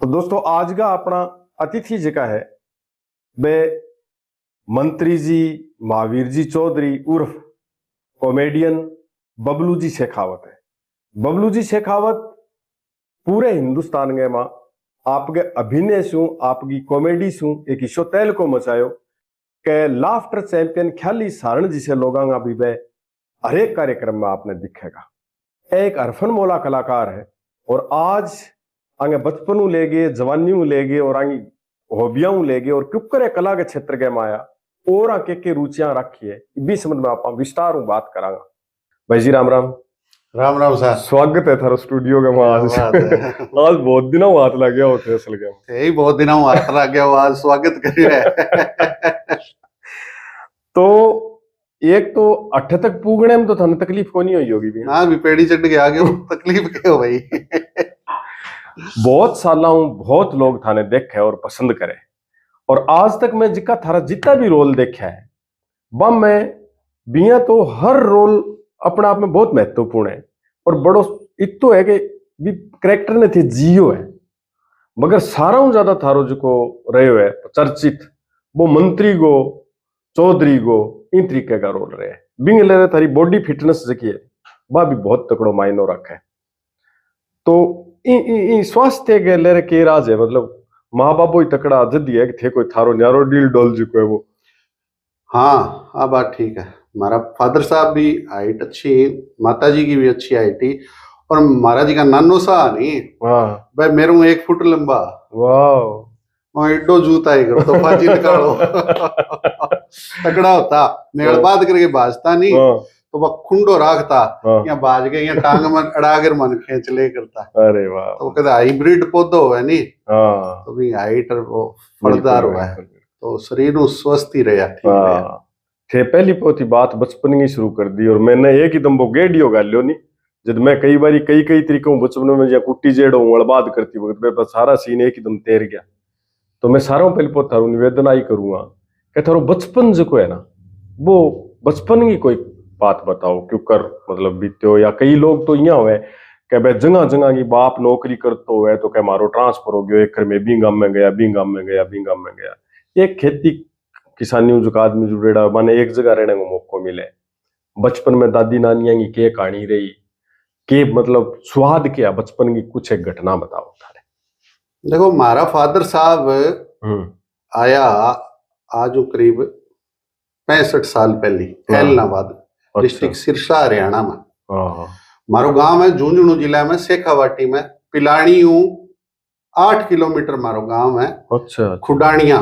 तो दोस्तों आज का अपना अतिथि जिका है वे मंत्री जी महावीर जी चौधरी उर्फ कॉमेडियन बबलू जी शेखावत है। बबलू जी शेखावत पूरे हिंदुस्तान में मां आपके अभिनय शू आपकी कॉमेडी शू एक हिस्सो तैल को मचायो के लाफ्टर चैंपियन ख्याली सारण जिसे लोगांगा भी वे हरेक कार्यक्रम में आपने दिखेगा। एक अरफन मोला कलाकार है और आज आगे बचपनू ले गए जवानी ले गए और आगे हॉबियां ले गए और क्यों कला के क्षेत्र के माया और आके के रुचियां रखी है बीच समझ में आप विस्तार हूं बात करांगा। भाई जी राम राम। राम राम सर, स्वागत है थारो स्टूडियो के में आज आज बहुत दिनों हाथ लग गया होते असल के यही बहुत दिनों हाथ लग गया आज स्वागत करिए। तो एक तो अठ तक पूगने में तो थाने तकलीफ को नहीं हुई होगी भी। हाँ भी पेड़ी चढ़ के आ गए तकलीफ क्या हो भाई। बहुत साल बहुत लोग थाने देखे और पसंद करे और आज तक मैं जिका थारा जितना भी रोल देखा है बम में बिया तो हर रोल अपने आप में बहुत महत्वपूर्ण है और बड़ो इतो है कि भी कैरेक्टर ने थे जियो है मगर सारा ज्यादा थारो जो रहे है चर्चित वो मंत्री गो चौधरी गो इन तरीके का रोल रहे बिंग ले रहे थारी बॉडी फिटनेस जकी है वह भी बहुत तकड़ो मायनो रखा है। तो स्वास्थ्य के ले के राज है मतलब माँ बापो ही तकड़ा जदी है कि थे कोई थारो न्यारो डील डोल जो है वो। हाँ हाँ बात ठीक है। हमारा फादर साहब भी हाइट अच्छी, माता जी की भी अच्छी हाइट ही और महाराज जी का नानो सा नहीं भाई मेरे को 1 फुट लंबा। वाह एडो जूता है तो फाजी निकालो तगड़ा होता मेल बात करके बाजता नहीं तो वह खुंडो राखता या बाज गए या टांग में अड़ागर मन खेच ले करता। अरे वाह तो कहते हाइब्रिड पौधो है नहीं तो भी हाइट वो फलदार हुआ है तो शरीर स्वस्थ ही रहा। थे पहली पोती बात बचपन ही शुरू कर दी और मैंने एक ही दम वो गेडियो गा लियो नहीं जब मैं कई बारी कई तरीकों बचपन में या कुट्टी जेड़ो अड़बाद करती वक्त मेरे पास सारा सीन एक ही दम तैर गया। तो मैं सारों पहले पोत थारू निवेदन आई करूंगा कि थारो बचपन जो है ना वो बचपन की कोई बात बताओ क्यों कर मतलब बीते हो या कई लोग तो यहाँ हुए कि भाई जगह जगह की बाप नौकरी करते हुए तो क्या मारो ट्रांसफर हो गया एक में बी गांव में गया बी गांव में गया बी गांव में गया एक खेती किसानी जो आदमी जुड़ेड़ा माने एक जगह रहने को मौका मिले बचपन में दादी नानिया की के कहानी रही के मतलब स्वाद क्या बचपन की कुछ एक घटना बताओ थारे। देखो हमारा फादर साहब आया आज करीब 65 साल पहले ऐलनाबाद डिस्ट्रिक्ट सिरसा हरियाणा में। मारो गांव है झुंझुनू जिला में शेखावाटी में पिलानी 8 किलोमीटर मारो गांव है। अच्छा खुडानिया।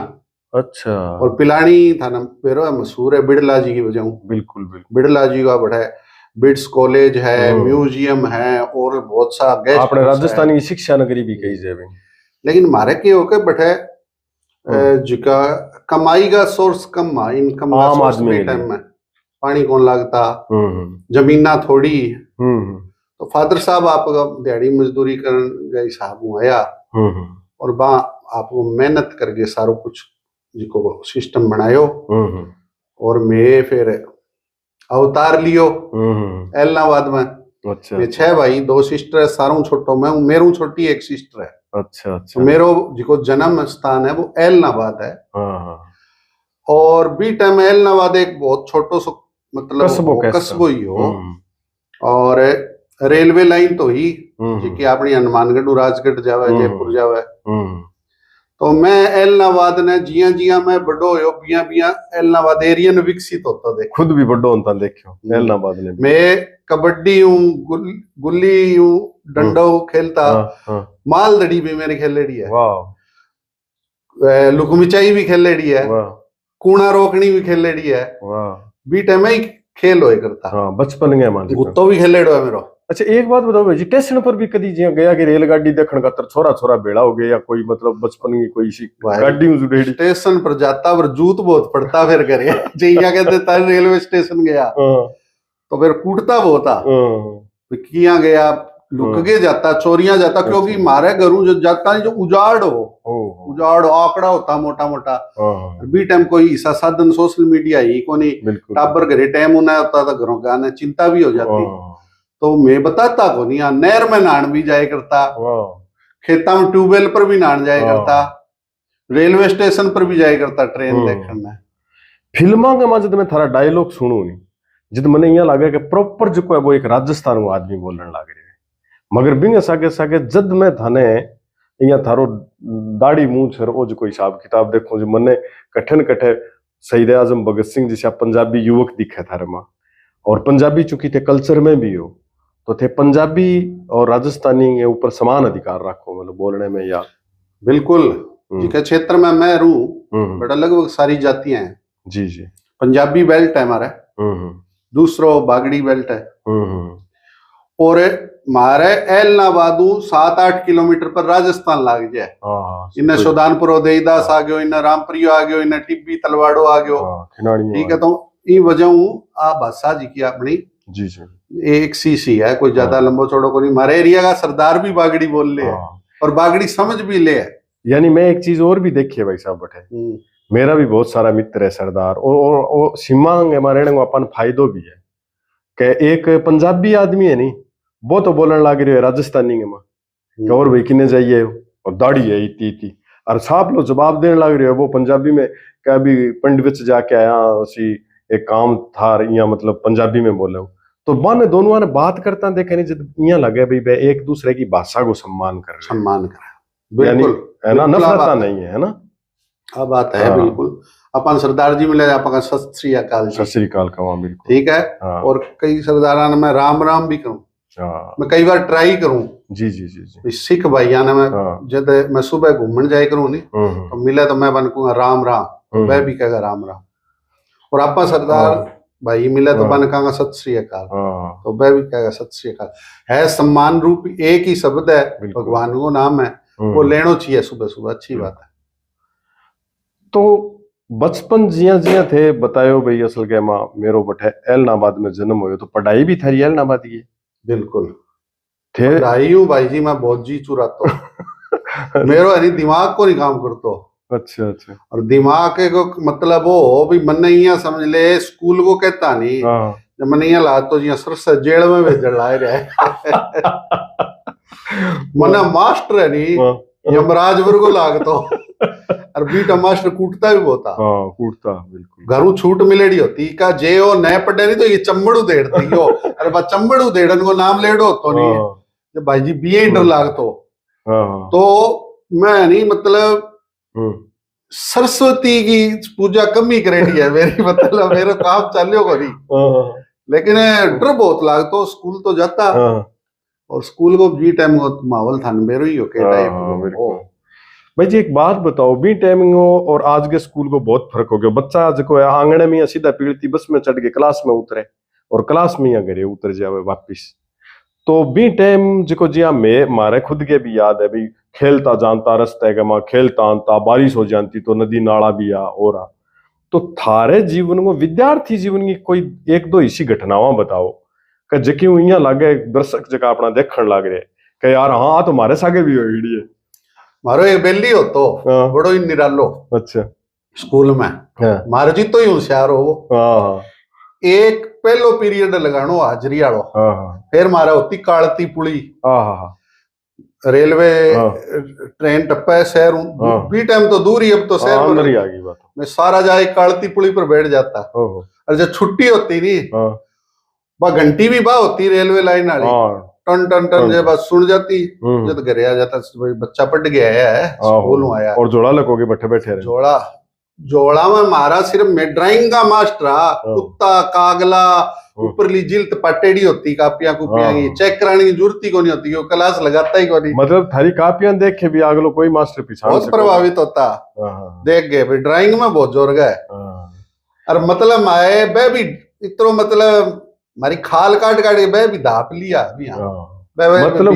अच्छा और पिलानी थाना पेरो है मशहूर है बिड़ला जी की वजह। बिल्कुल बिड़ला जी का बड़ा बिट्स कॉलेज है म्यूजियम है और बहुत सा गेस्ट अपने राजस्थानी शिक्षा नगरी भी कही जाए। लेकिन मारे के होके बैठे जिका कमाई का सोर्स कम है इनकम आम आदमी टाइम में पानी कौन लगता जमीना थोड़ी तो फादर साहब आपका दिहाड़ी मजदूरी करने हिसाब आया और बा आपको मेहनत करके सारो कुछ जिको सिस्टम बनायो और मैं फिर अवतार लियो ऐलनाबाद में। अच्छा मैं 6 भाई 2 सिस्टर है सारों छोटो मैं मेरू छोटी एक सिस्टर है। अच्छा अच्छा तो मेरो जिको जन्म स्थान है वो ऐलनाबाद है और बी टाइम ऐलनाबाद एक बहुत छोटो सो मतलब कस्बो ही हो और रेलवे लाइन तो ही जी अपनी हनुमानगढ़ राजगढ़ जावे जयपुर जावे। तो मैं ऐलनाबाद ने जिया जिया मैं बड़ो हो बिया बिया ऐलनाबाद एरिया ने विकसित होता देख खुद भी बड़ो होता देखो ऐलनाबाद ने मैं कबड्डी हूँ गुल्ली हूँ डंडो खेलता मालदड़ी भी मेरी खेलेड़ी है लुकमिचाई भी खेलेड़ी है कूणा रोकनी भी खेलेड़ी है बी टाइम ही खेल होए करता बचपन में गुत्तो भी खेलेड़ो है मेरो। अच्छा एक बात बताओ भाई जी स्टेशन पर भी कदी जिया गया कि रेलगाड़ी देखने का छोरा छोरा बेड़ा हो गया या कोई मतलब बचपन की कोई सी गाड़ी जुड़ेड़ी स्टेशन पर जाता पर जूत बहुत पड़ता फिर करे जिया कहते रेलवे स्टेशन गया तो फिर कूटता बहुत किया गया लुक के जाता चोरियां जाता क्योंकि मारे घरों जो जाता जो उजाड़ आंकड़ा होता मोटा मोटा बी टाइम कोई ऐसा साधन सोशल मीडिया ही को नहीं टाबर घरे टाइम होना होता था घरों का चिंता भी हो जाती तो मैं बताता को नहीं नहर में नहान भी जाया करता खेता में ट्यूबवेल पर भी नहान जाया करता, रेलवे स्टेशन पर भी जाया करता ट्रेन देखने। फिल्मा के मां जब मैं थारा डायलॉग सुनू नहीं, जब मैंने यहाँ लगे कि प्रॉपर जो है वो एक राजस्थान को आदमी बोलने लग रहे है, मगर बिंग सागे सागे जद मैं थाने यहाँ थारो दाढ़ी मूछ वो जो कोई हिसाब किताब देखो जो मने कठन कठे शहीद आजम भगत सिंह जैसा पंजाबी युवक दिखे थारे मां, और पंजाबी चूंकि थे कल्चर में भी हो तो थे पंजाबी और राजस्थानी के ऊपर समान अधिकार रखो मतलब बोलने में। या बिल्कुल जिस क्षेत्र में मैं रहूं बेटा लगभग सारी जातियां हैं। जी जी। पंजाबी बेल्ट है हमारा, दूसरो बागड़ी बेल्ट है, और मारे एलनाबादू 7-8 किलोमीटर पर राजस्थान लाग जाए। इन्हें सुल्तानपुर देईदास आ गयो, इन्हें रामप्रियो आ गयो, इन्हें टिब्बी तलवाड़ो आ गयो, ठीक है। तो ये वजह आ भाषा जी की अपनी जी जी एक सी है, कोई ज्यादा लंबो चौड़ो को नहीं। हमारे एरिया का सरदार भी बागड़ी बोल ले और बागड़ी समझ भी ले। यानी मैं एक चीज और भी देखी है भाई साहब बटे, मेरा भी बहुत सारा मित्र है सरदार, और सीमांग हमारे अपन फायदो भी है कि एक पंजाबी आदमी है नहीं वो तो बोलने लग रहे है राजस्थानी में कि और भाई किने जाइए और दाढ़ी है इतनी इतनी, और साफ लोग जवाब देने लग रहे हो वो पंजाबी में क्या अभी पंडित जाके आया उसी एक काम था यहाँ मतलब पंजाबी में बोले हो। तो माने दोनों ने बात करता देखे नहीं जब यहाँ लगे भाई एक दूसरे की भाषा को सम्मान कर बिल्कुल है ना, नफरता नहीं है ना। अब बात है बिल्कुल। अपन सरदार जी मिले अपन सत श्री अकाल का वहां बिल्कुल ठीक है। और कई सरदारा ने मैं राम राम भी करूं, मैं कई बार ट्राई करूं। जी जी जी जी। सिख भाइया ने मैं जब मैं सुबह घूमने जाए करूं नहीं तो मिले तो मैं बन कहूंगा राम राम, वह भी कहेगा राम राम। और आपा सरदार भाई मिले तो बन कहेगा सत श्री अकाल, तो वह भी कहेगा सत श्री अकाल। है सम्मान रूप एक ही शब्द है, भगवान को नाम है, वो लेना चाहिए सुबह सुबह, अच्छी बात है। तो बचपन जिया जिया थे बतायो भाई असल के मां मेरो बठे एलनाबाद में जन्म हुए तो पढ़ाई भी थारी एलनाबाद की? बिल्कुल थे पढ़ाई हूँ भाई जी, मैं बहुत जी चुराता हूँ मेरो अरे दिमाग को नहीं काम करतो। अच्छा अच्छा। और दिमाग को मतलब वो भी मन यहाँ समझ ले स्कूल को कहता नहीं, जब मन यहाँ ला तो जी सर से जेल में भेज लाए रहे मना मास्टर है नहीं यमराज वर्गो लागतो और बीटा मास्टर कूटता भी बहुत था। कूटता बिल्कुल। घरों छूट मिलेड़ी होती का जे ओ नए पढ़े नहीं तो ये चम्बड़ू देड़ती यो अरे बा चम्बड़ू देड़न को नाम लेड़ो तो नहीं जब भाई जी बीए इंटर लागतो तो मैं नहीं मतलब सरस्वती की पूजा कम ही करेगी है मेरी मतलब मेरे काम चलियो को नहीं, लेकिन डर बहुत लागतो। स्कूल तो जाता और स्कूल को बी टाइम माहौल था मेरो ही हो के टाइप। भाई जी एक बात बताओ, बी टाइमिंग और आज के स्कूल को बहुत फर्क हो गया। बच्चा आज को आंगने में सीधा पीड़ती बस में चढ़ के क्लास में उतरे और क्लास में यहाँ घरे उतर जावे वापिस। तो बी टाइम जो जी मैं मारे खुद के भी याद है भाई खेलता जानता रस्ते के माँ खेलता आनता, बारिश हो जाती तो नदी नाला भी आ और आ। तो थारे जीवन को विद्यार्थी जीवन की कोई एक दो ऐसी घटनावां बताओ कि जकी यहाँ लागे दर्शक जगह अपना देखने लग रहे कि यार हाँ तो मारे सागे भी हुई है। मारो एक बेली हो तो बड़ो ही निरालो। अच्छा। स्कूल में मारो जी तो ही होशियार हो। एक पहलो पीरियड लगानो हाजरी आलो, फिर मारा होती कालती पुली रेलवे ट्रेन टप्पा शहर बी टाइम तो दूर ही, अब तो शहर में आ गई बात। मैं सारा जाए कालती पुली पर बैठ जाता और जब छुट्टी होती नहीं वह घंटी भी बा होती रेलवे लाइन वाली टन टन टन जब बस सुन जाती जब घरे आ जाता बच्चा पढ़ गया है स्कूल में आया। और जोड़ा लगोगे बैठे बैठे जोड़ा में मारा सिर्फ मैं ड्राइंग का मास्टर कुत्ता कागला ऊपरली जिल्त पटेड़ी होती कापियां कुपियां की चेक कराने की जरूरत ही को नहीं होती, वो क्लास लगाता ही को नहीं। मतलब थारी कापियां देख के भी अगलो कोई मास्टर पीछा बहुत प्रभावित होता देख गए भाई ड्राइंग में बहुत जोर गए। और मतलब आए बे भी इतनो मतलब मारी खाल काट काट के बे भी दाप लिया अभी मतलब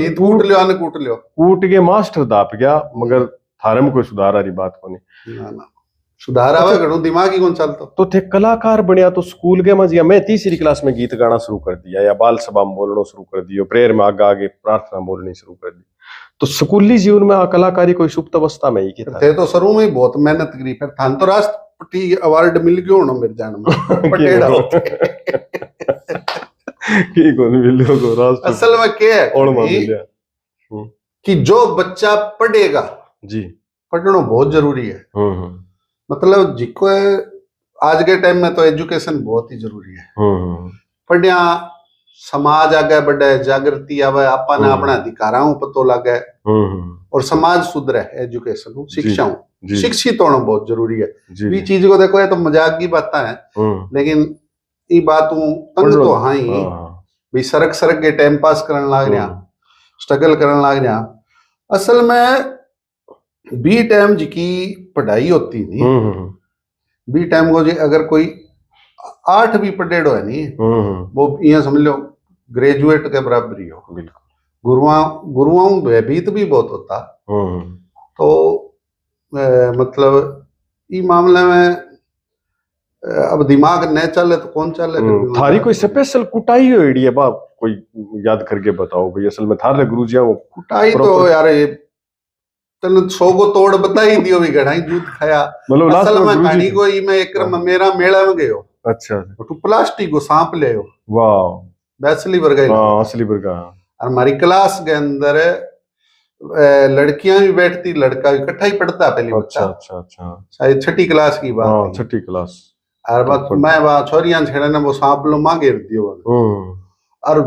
कूट के मास्टर दाप गया, मगर थारे में कोई सुधार वाली बात को नहीं। सुधार आवे घणो दिमाग ही कौन चलता। तो थे कलाकार बनया तो स्कूल के मजिया मैं तीसरी क्लास में गीत गाना शुरू कर दिया या बाल सभा में बोलना शुरू कर दियो, प्रेयर में आगे आगे प्रार्थना बोलनी शुरू कर दी। तो स्कूली जीवन में कलाकारी कोई सुप्त अवस्था में ही की थे तो शुरू में ही बहुत मेहनत करी, फिर थान तो राष्ट्रपति अवार्ड मिल गयो ना मेरे जान में पटेड़ा की कौन मिलियो को राष्ट्र असल में क्या है कि जो बच्चा पढ़ेगा जी। पढ़ना बहुत जरूरी है। मतलब जिको आज के टाइम में तो एजुकेशन बहुत ही जरूरी है। पढ़िया समाज आगे बढ़े, जागृति आवे, अपने अपने अधिकारों पतो लगे और समाज सुधरे। एजुकेशन शिक्षा शिक्षित होना बहुत जरूरी है। ये चीज को देखो, ये तो मजाक की बात है, लेकिन ये बात तंग तो हाँ ही भाई, सरक सरक के टाइम पास करने लग रहा, स्ट्रगल करने लग रहा। असल में बी टाइम की पढ़ाई होती नहीं, बी टाइम को जी अगर कोई 8 भी पढ़ेड़ो है नहीं, वो ये समझ लो ग्रेजुएट के बराबर ही हो। गुरुआं भयभीत भी बहुत होता। तो मतलब ये मामले में अब दिमाग न चले तो कौन चले। थारी कोई स्पेशल कुटाई होड़ी है बाप, कोई याद करके बताओ भाई। असल में थारे गुरुजी वो कुटाई तो यार ये तने 100 को तोड़ बताई दियो भी घड़ा ही दूध खाया। मतलब असल में कहानी को ही मैं एक मेरा मेला में गयो। अच्छा। तो प्लास्टिक को सांप ले हो। वाह। असली वर्ग है। हां असली वर्ग। और हमारी क्लास के अंदर लड़कियां भी बैठती, लड़का भी इकट्ठा ही पढ़ता पहली। अच्छा अच्छा अच्छा। शायद 6ठी क्लास की बात। हां 6ठी क्लास। और बस मैं वहां छोरियां छेड़े ने वो सांप लो मां घेर दियो। और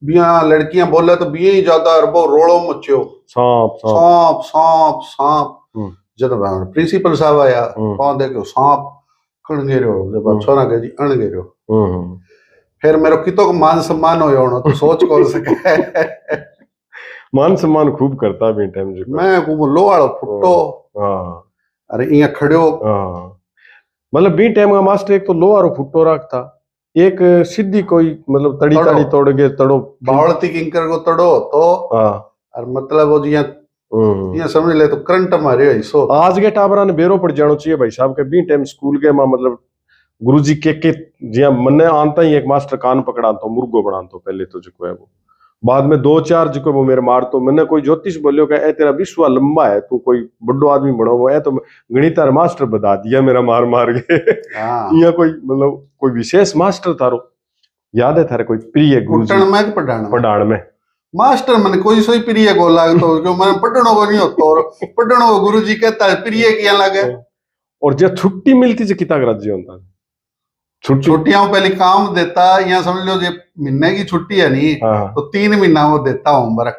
बिया लड़कियां बोले तो बिया ही ज्यादा, और वो रोड़ो मच्यो सांप सांप सांप सांप। जब प्रिंसिपल साहब आया पांव देखो सांप कण गेरो, जब छोरा के जी अण गेरो। फिर मेरे कितो को मान सम्मान होयो होना, तो सोच कौन सके। मान सम्मान खूब करता भी टाइम जी। मैं को लो वालो फुट्टो। हां। अरे इया खड़ियो। हां। मतलब बी टाइम का मास्टर एक तो लो वालो फुट्टो रखता, एक सीधी कोई मतलब तड़ी तड़ी तोड़ के तड़ो बावलती किंकर को तड़ो तो। हां। और मतलब वो जिया ये समझ ले तो करंट मारे हिस्सो। आज के टाबरा ने बेरो पड़ जानो चाहिए भाई साहब के बी टाइम स्कूल के मां। मतलब गुरुजी के जिया मने आनता ही एक मास्टर कान पकड़ा तो मुर्गो बना तो पहले तो जो है वो, बाद में 2-4 जो वो मेरे मार तो मैंने कोई ज्योतिष बोलियो कि ए तेरा विश्व लंबा है, तू कोई बड़ो आदमी बनो वो है, तो गणित मास्टर बता दिया मेरा मार मार के। या कोई मतलब कोई विशेष मास्टर थारो याद है थारे कोई प्रिय गुरुजी में पढ़ाण में मास्टर मन कोई सोई प्रिय को लागतो क्यों मन पढ़नो को नहीं होतो, और पढ़नो को गुरुजी कहता है प्रिय किया लागे। और जे छुट्टी मिलती जे किता राज्य होता छुट्टियां पहले काम देता, या समझ लो जे महीने की छुट्टी है नहीं तो 3 महीना वो देता होमवर्क।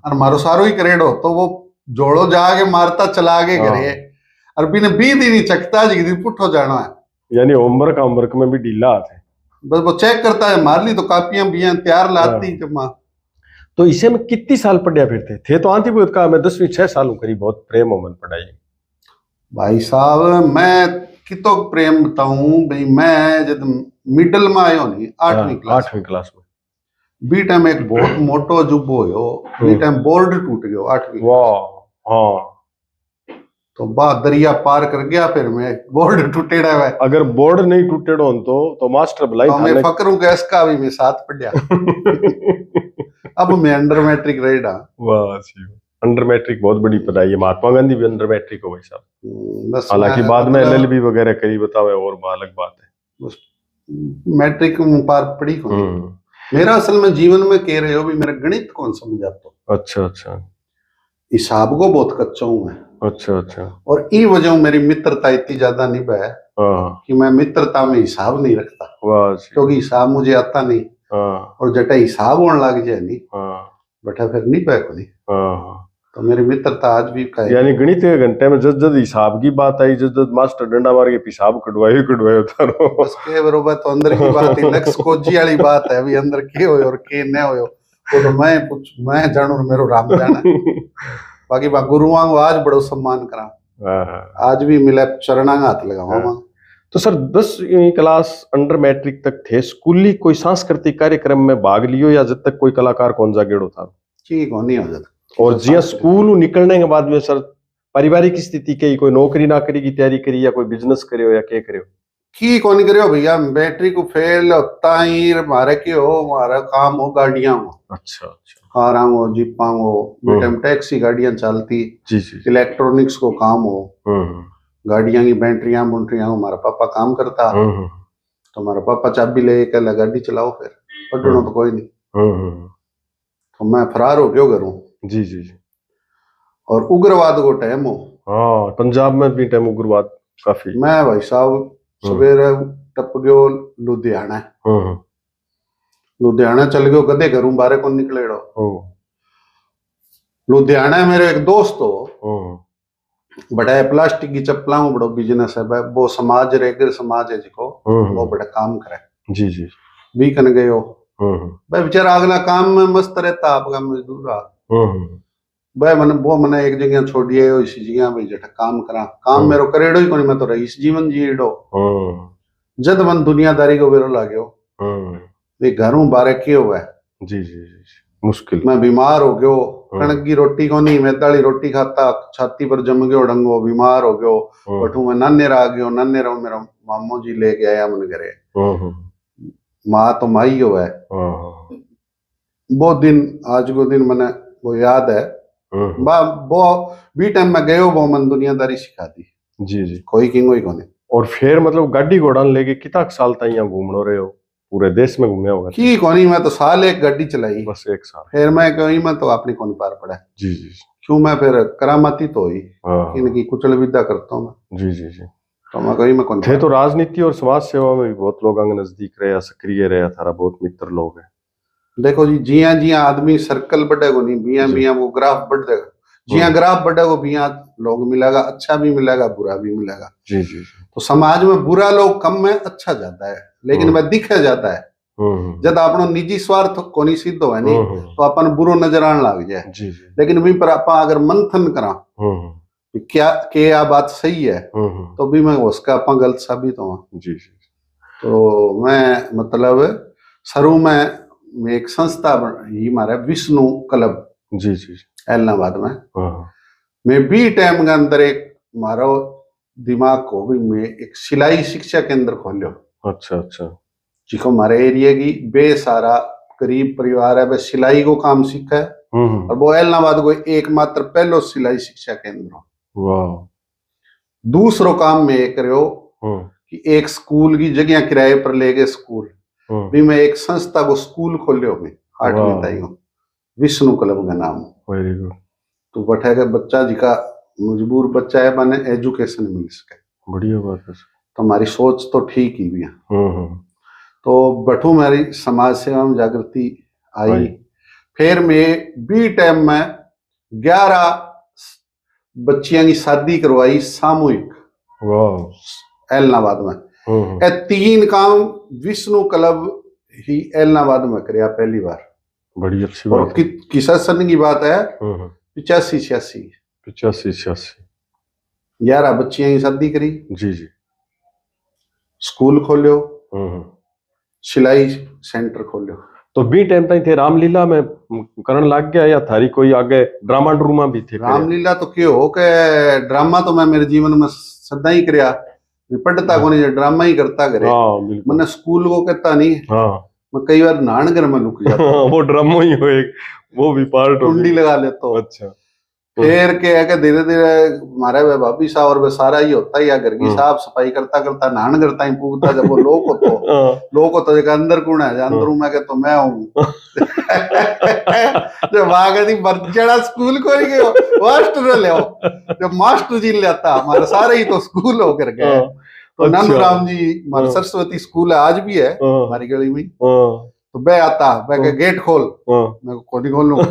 और मारो सारो ही करेड हो तो वो जोड़ो जाके मारता चला के घरे, और बिना 20 दिन ही चकता जी पुठो जाना है। यानी होमवर्क में भी ढीला थे, बस वो चेक करता है, मार ली तो कापियां बियां तैयार लाती जमा। तो इसे में कितनी साल पढ़िया फिरते थे तो आंती बहुत का मैं 10वीं 6 सालों करी बहुत प्रेम हो मन पढ़ाई। भाई साहब मैं कितो प्रेम बताऊं भाई, मैं जब मिडिल में आयो नहीं 8वीं क्लास में बी टाइम एक बहुत मोटो जुब्बो होयो, बी टाइम बोर्ड टूट गयो 8वीं। वाह। हां तो बा दरिया पार कर गया, फिर मैं बोर्ड टूटेड़ा है। अगर बोर्ड नहीं टूटेड़ो तो मास्टर भलाई था। मैं फकरू के इसका भी मैं साथ पढ़िया। अब मैं अंडर मैट्रिक रेडा। वाह जी, अंडर मैट्रिक बहुत बड़ी पढ़ाई है। महात्मा गांधी भी अंडर मैट्रिक हो भाई साहब। हालांकि बाद में एलएलबी वगैरह करी बतावे और अलग बात है। मैट्रिक में पार पढ़ी को मेरा असल में जीवन में कह रहे हो भी मेरा गणित कौन समझा तो। अच्छा अच्छा। हिसाब को बहुत कच्चा हूं मैं। अच्छा अच्छा। और ई वजह मेरी मित्रता इतनी ज्यादा नहीं है कि मैं मित्रता में हिसाब नहीं रखता, क्योंकि हिसाब मुझे आता नहीं। और जटा हिसाब होने लग जाए नहीं बटा फिर नहीं पाए को नहीं। तो मेरी मित्रता आज भी का है। यानी गणित के घंटे में जब जब हिसाब की बात आई, जब मास्टर डंडा मार के पेशाब कटवाए उतारो बस के बरोबर तो अंदर की बात है, लक्ष्य खोजी वाली बात है। अभी अंदर के होयो और के न होयो वो तो मैं जानू मेरो राम जाना। बाकी बा गुरुओं को आज बड़ो सम्मान करा, आज भी मिले चरणा हाथ लगावा। तो सर 10वीं क्लास अंडर मैट्रिक तक थे, स्कूली कोई सांस्कृतिक कार्यक्रम में भाग लियो या जब तक कोई कलाकार कौन जागेड़ो था? ठीक हो नहीं हो जाता। और जिया स्कूल निकलने के बाद में सर पारिवारिक स्थिति के कोई नौकरी नाकरी की तैयारी करी या कोई बिजनेस करियो या क्या करियो? की कौन करियो भैया, बैटरी को फेल होता ही मारे के हो, हमारा काम हो गाड़ियां हो। अच्छा अच्छा। कारां हो, जीपां हो, बेटम टैक्सी गाड़ियां चलती जी जी, इलेक्ट्रॉनिक्स को काम हो, गाड़ियां की बैटरियां बुंटरियां हमारा पापा काम करता। तो हमारा पापा चाबी ले के गाड़ी चलाओ, फिर पढ़ना तो कोई नहीं। तो मैं फरार हो क्यों करूं जी जी जी। और उग्रवाद को टाइम हो। हाँ, पंजाब में भी टाइम उग्रवाद काफी। मैं भाई साहब सवेरे टप गयो लुधियाना। लुधियाना चल गयो, कदे घरों बाहर को निकले। लुधियाना मेरे एक दोस्त हो, बड़ा प्लास्टिक की चप्पलों में बड़ो बिजनेस है। वो समाज रेगर समाज है जिको वो बड़ा काम करे। जी जी। भी कन गयो भाई बेचारा अगला काम में मस्त रहता, आपका मजदूर भाई मैंने एक जगह छोड़िए इसी जगह भाई जटा काम करा। काम मेरो करेड़ो ही कोनी, मैं तो रईस जीवन जीड़ो। जद मन दुनियादारी को बेरो लाग्यो वे घरों बारे क्यों हुआ। जी जी जी मुश्किल। मैं बीमार हो गयो, कणक की रोटी को नहीं मैदाली रोटी खाता, छाती पर जम गयो डंगो, बीमार हो गयो। बठू मैं नाने आ गयो, नाने रो मेरा मामू जी लेके आया मन घरे। माँ तो माई हो है। वो दिन आज को दिन मैंने वो याद है। वो भी टाइम में गयो वो मन दुनियादारी सिखा दी। जी जी कोई किंग कोई कोने। और फिर मतलब गाड़ी घोड़ा लेके कितना साल तक यहाँ घूमनो रहे हो? पूरे देश में घूमे होगा? की कोनी, मैं तो साल एक गाड़ी चलाई बस, एक साल। फिर मैं कहीं मैं तो अपनी कोनी पार पड़ा। जी जी क्यों मैं फिर करामाती तो ही इनकी कुचल विद्या करता हूँ मैं। जी जी जी तो मैं कहीं मैं कौन थे। तो राजनीति और समाज सेवा में भी बहुत लोग अंग नजदीक रहे, सक्रिय रहे, थारा बहुत मित्र लोग हैं। देखो जी जिया जिया आदमी सर्कल बढ़ेगा नहीं, बिया बिया वो ग्राफ बढ़ जाएगा। जिया ग्राफ बढ़ेगा बिया लोग मिलेगा, अच्छा भी मिलेगा बुरा भी मिलेगा। जी जी तो समाज में बुरा लोग कम में अच्छा जाता है, लेकिन वह दिखा जाता है। जब अपनो निजी स्वार्थ को नहीं सिद्ध हो नहीं तो अपन बुरो नजर आने लग जाए। जी जी लेकिन भी पर अपन अगर मंथन करा क्या बात सही है तो भी मैं उसका अपन गलत साबित हुआ। जी जी तो मैं मतलब शुरू में एक संस्था ही हमारा विष्णु क्लब। जी जी इलाहाबाद में मैं भी टाइम के अंदर एक मारो दिमाग को भी मैं एक सिलाई शिक्षा केंद्र खोलियो। अच्छा अच्छा जिको हमारे एरिया की बेसारा गरीब परिवार है वह सिलाई को काम सीखा है और वो इलाहाबाद को एकमात्र पहलो सिलाई शिक्षा केंद्र। वाह। दूसरो काम में करो कि एक स्कूल की जगह किराए पर लेके स्कूल भी मैं एक संस्था को स्कूल खोलियो मैं 8वीं ताई को, विष्णु क्लब का नाम। Very good. तो बैठेगा बच्चा जिका मजबूर बच्चा है माने एजुकेशन मिल सके। बढ़िया बात है। तो हमारी सोच तो ठीक ही भी है। तो बठू मेरी समाज सेवा में जागृति आई। फिर मैं बी टाइम में 11 बच्चियां की शादी करवाई सामूहिक इलाहाबाद में। 3 काम विष्णु क्लब ही इलाहाबाद में कराया पहली बार। बड़ी अच्छी बात है। किसा सन की बात है 85-86 11 बच्चियां की शादी करी। जी जी स्कूल खोलियो, सिलाई सेंटर खोलियो। तो बी टाइम तक थे रामलीला में करण लग गया या थारी कोई आगे ड्रामा ड्रूमा भी थे? रामलीला तो क्यों हो के ड्रामा तो मैं मेरे जीवन में सदा ही करया, पढ़ता को नहीं ड्रामा ही करता करे। मैंने स्कूल को कहता नहीं। मैं कई बार नानगर में लुक जाता। वो ड्रामा ही हो एक, वो भी पार्ट कुंडी लगा लेता हूँ। अच्छा फिर क्या है कि धीरे धीरे हमारे वे भाभी साहब और वे सारा ही होता है या घर की साफ सफाई करता करता नान करता ही पूछता जब वो लोग हो तो जगह अंदर कौन है अंदर मैं के तो मैं हूँ। जब आगे बर्जड़ा स्कूल को ही गयो मास्टर ले जब मास्टर जी लेता हमारे सारे ही तो स्कूल होकर गए। तो नानू राम जी हमारा सरस्वती स्कूल है आज भी है हमारी गली में। तो बे आता बे गेट खोल, मैं कोनी खोलूं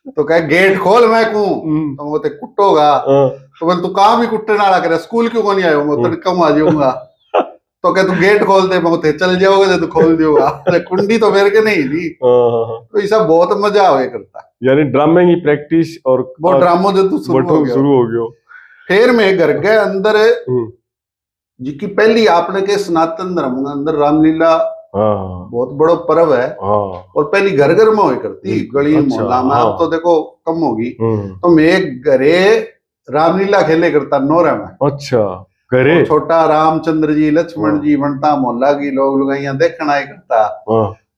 तो कहे गेट खोल मैं कहूं तो वो ते कुटोगा तो बोल तू काम ही कुटने वाला करे स्कूल क्यों को नहीं आयो मैं तो कम आ जाऊंगा। तो कहे तू गेट खोल दे मैं ते चल जाओगे तो खोल दूंगा कुंडी तो मेरे के नहीं थी। तो ये सब बहुत मजा आवे करता। यानी ड्रामे की प्रैक्टिस और वो ड्रामो जो तू शुरू हो गयो। फिर मैं घर के अंदर जिसकी पहली आपने के सनातन धर्म के अंदर रामलीला बहुत बड़ा पर्व है और पहली घर घर में हुई करती गली मोहल्ला में। अब तो देखो कम होगी। तो मैं घरे रामलीला खेले करता नोरा में। अच्छा घरे छोटा रामचंद्र जी लक्ष्मण जी बनता मोहल्ला की लोग लुगाइयां देखना ही करता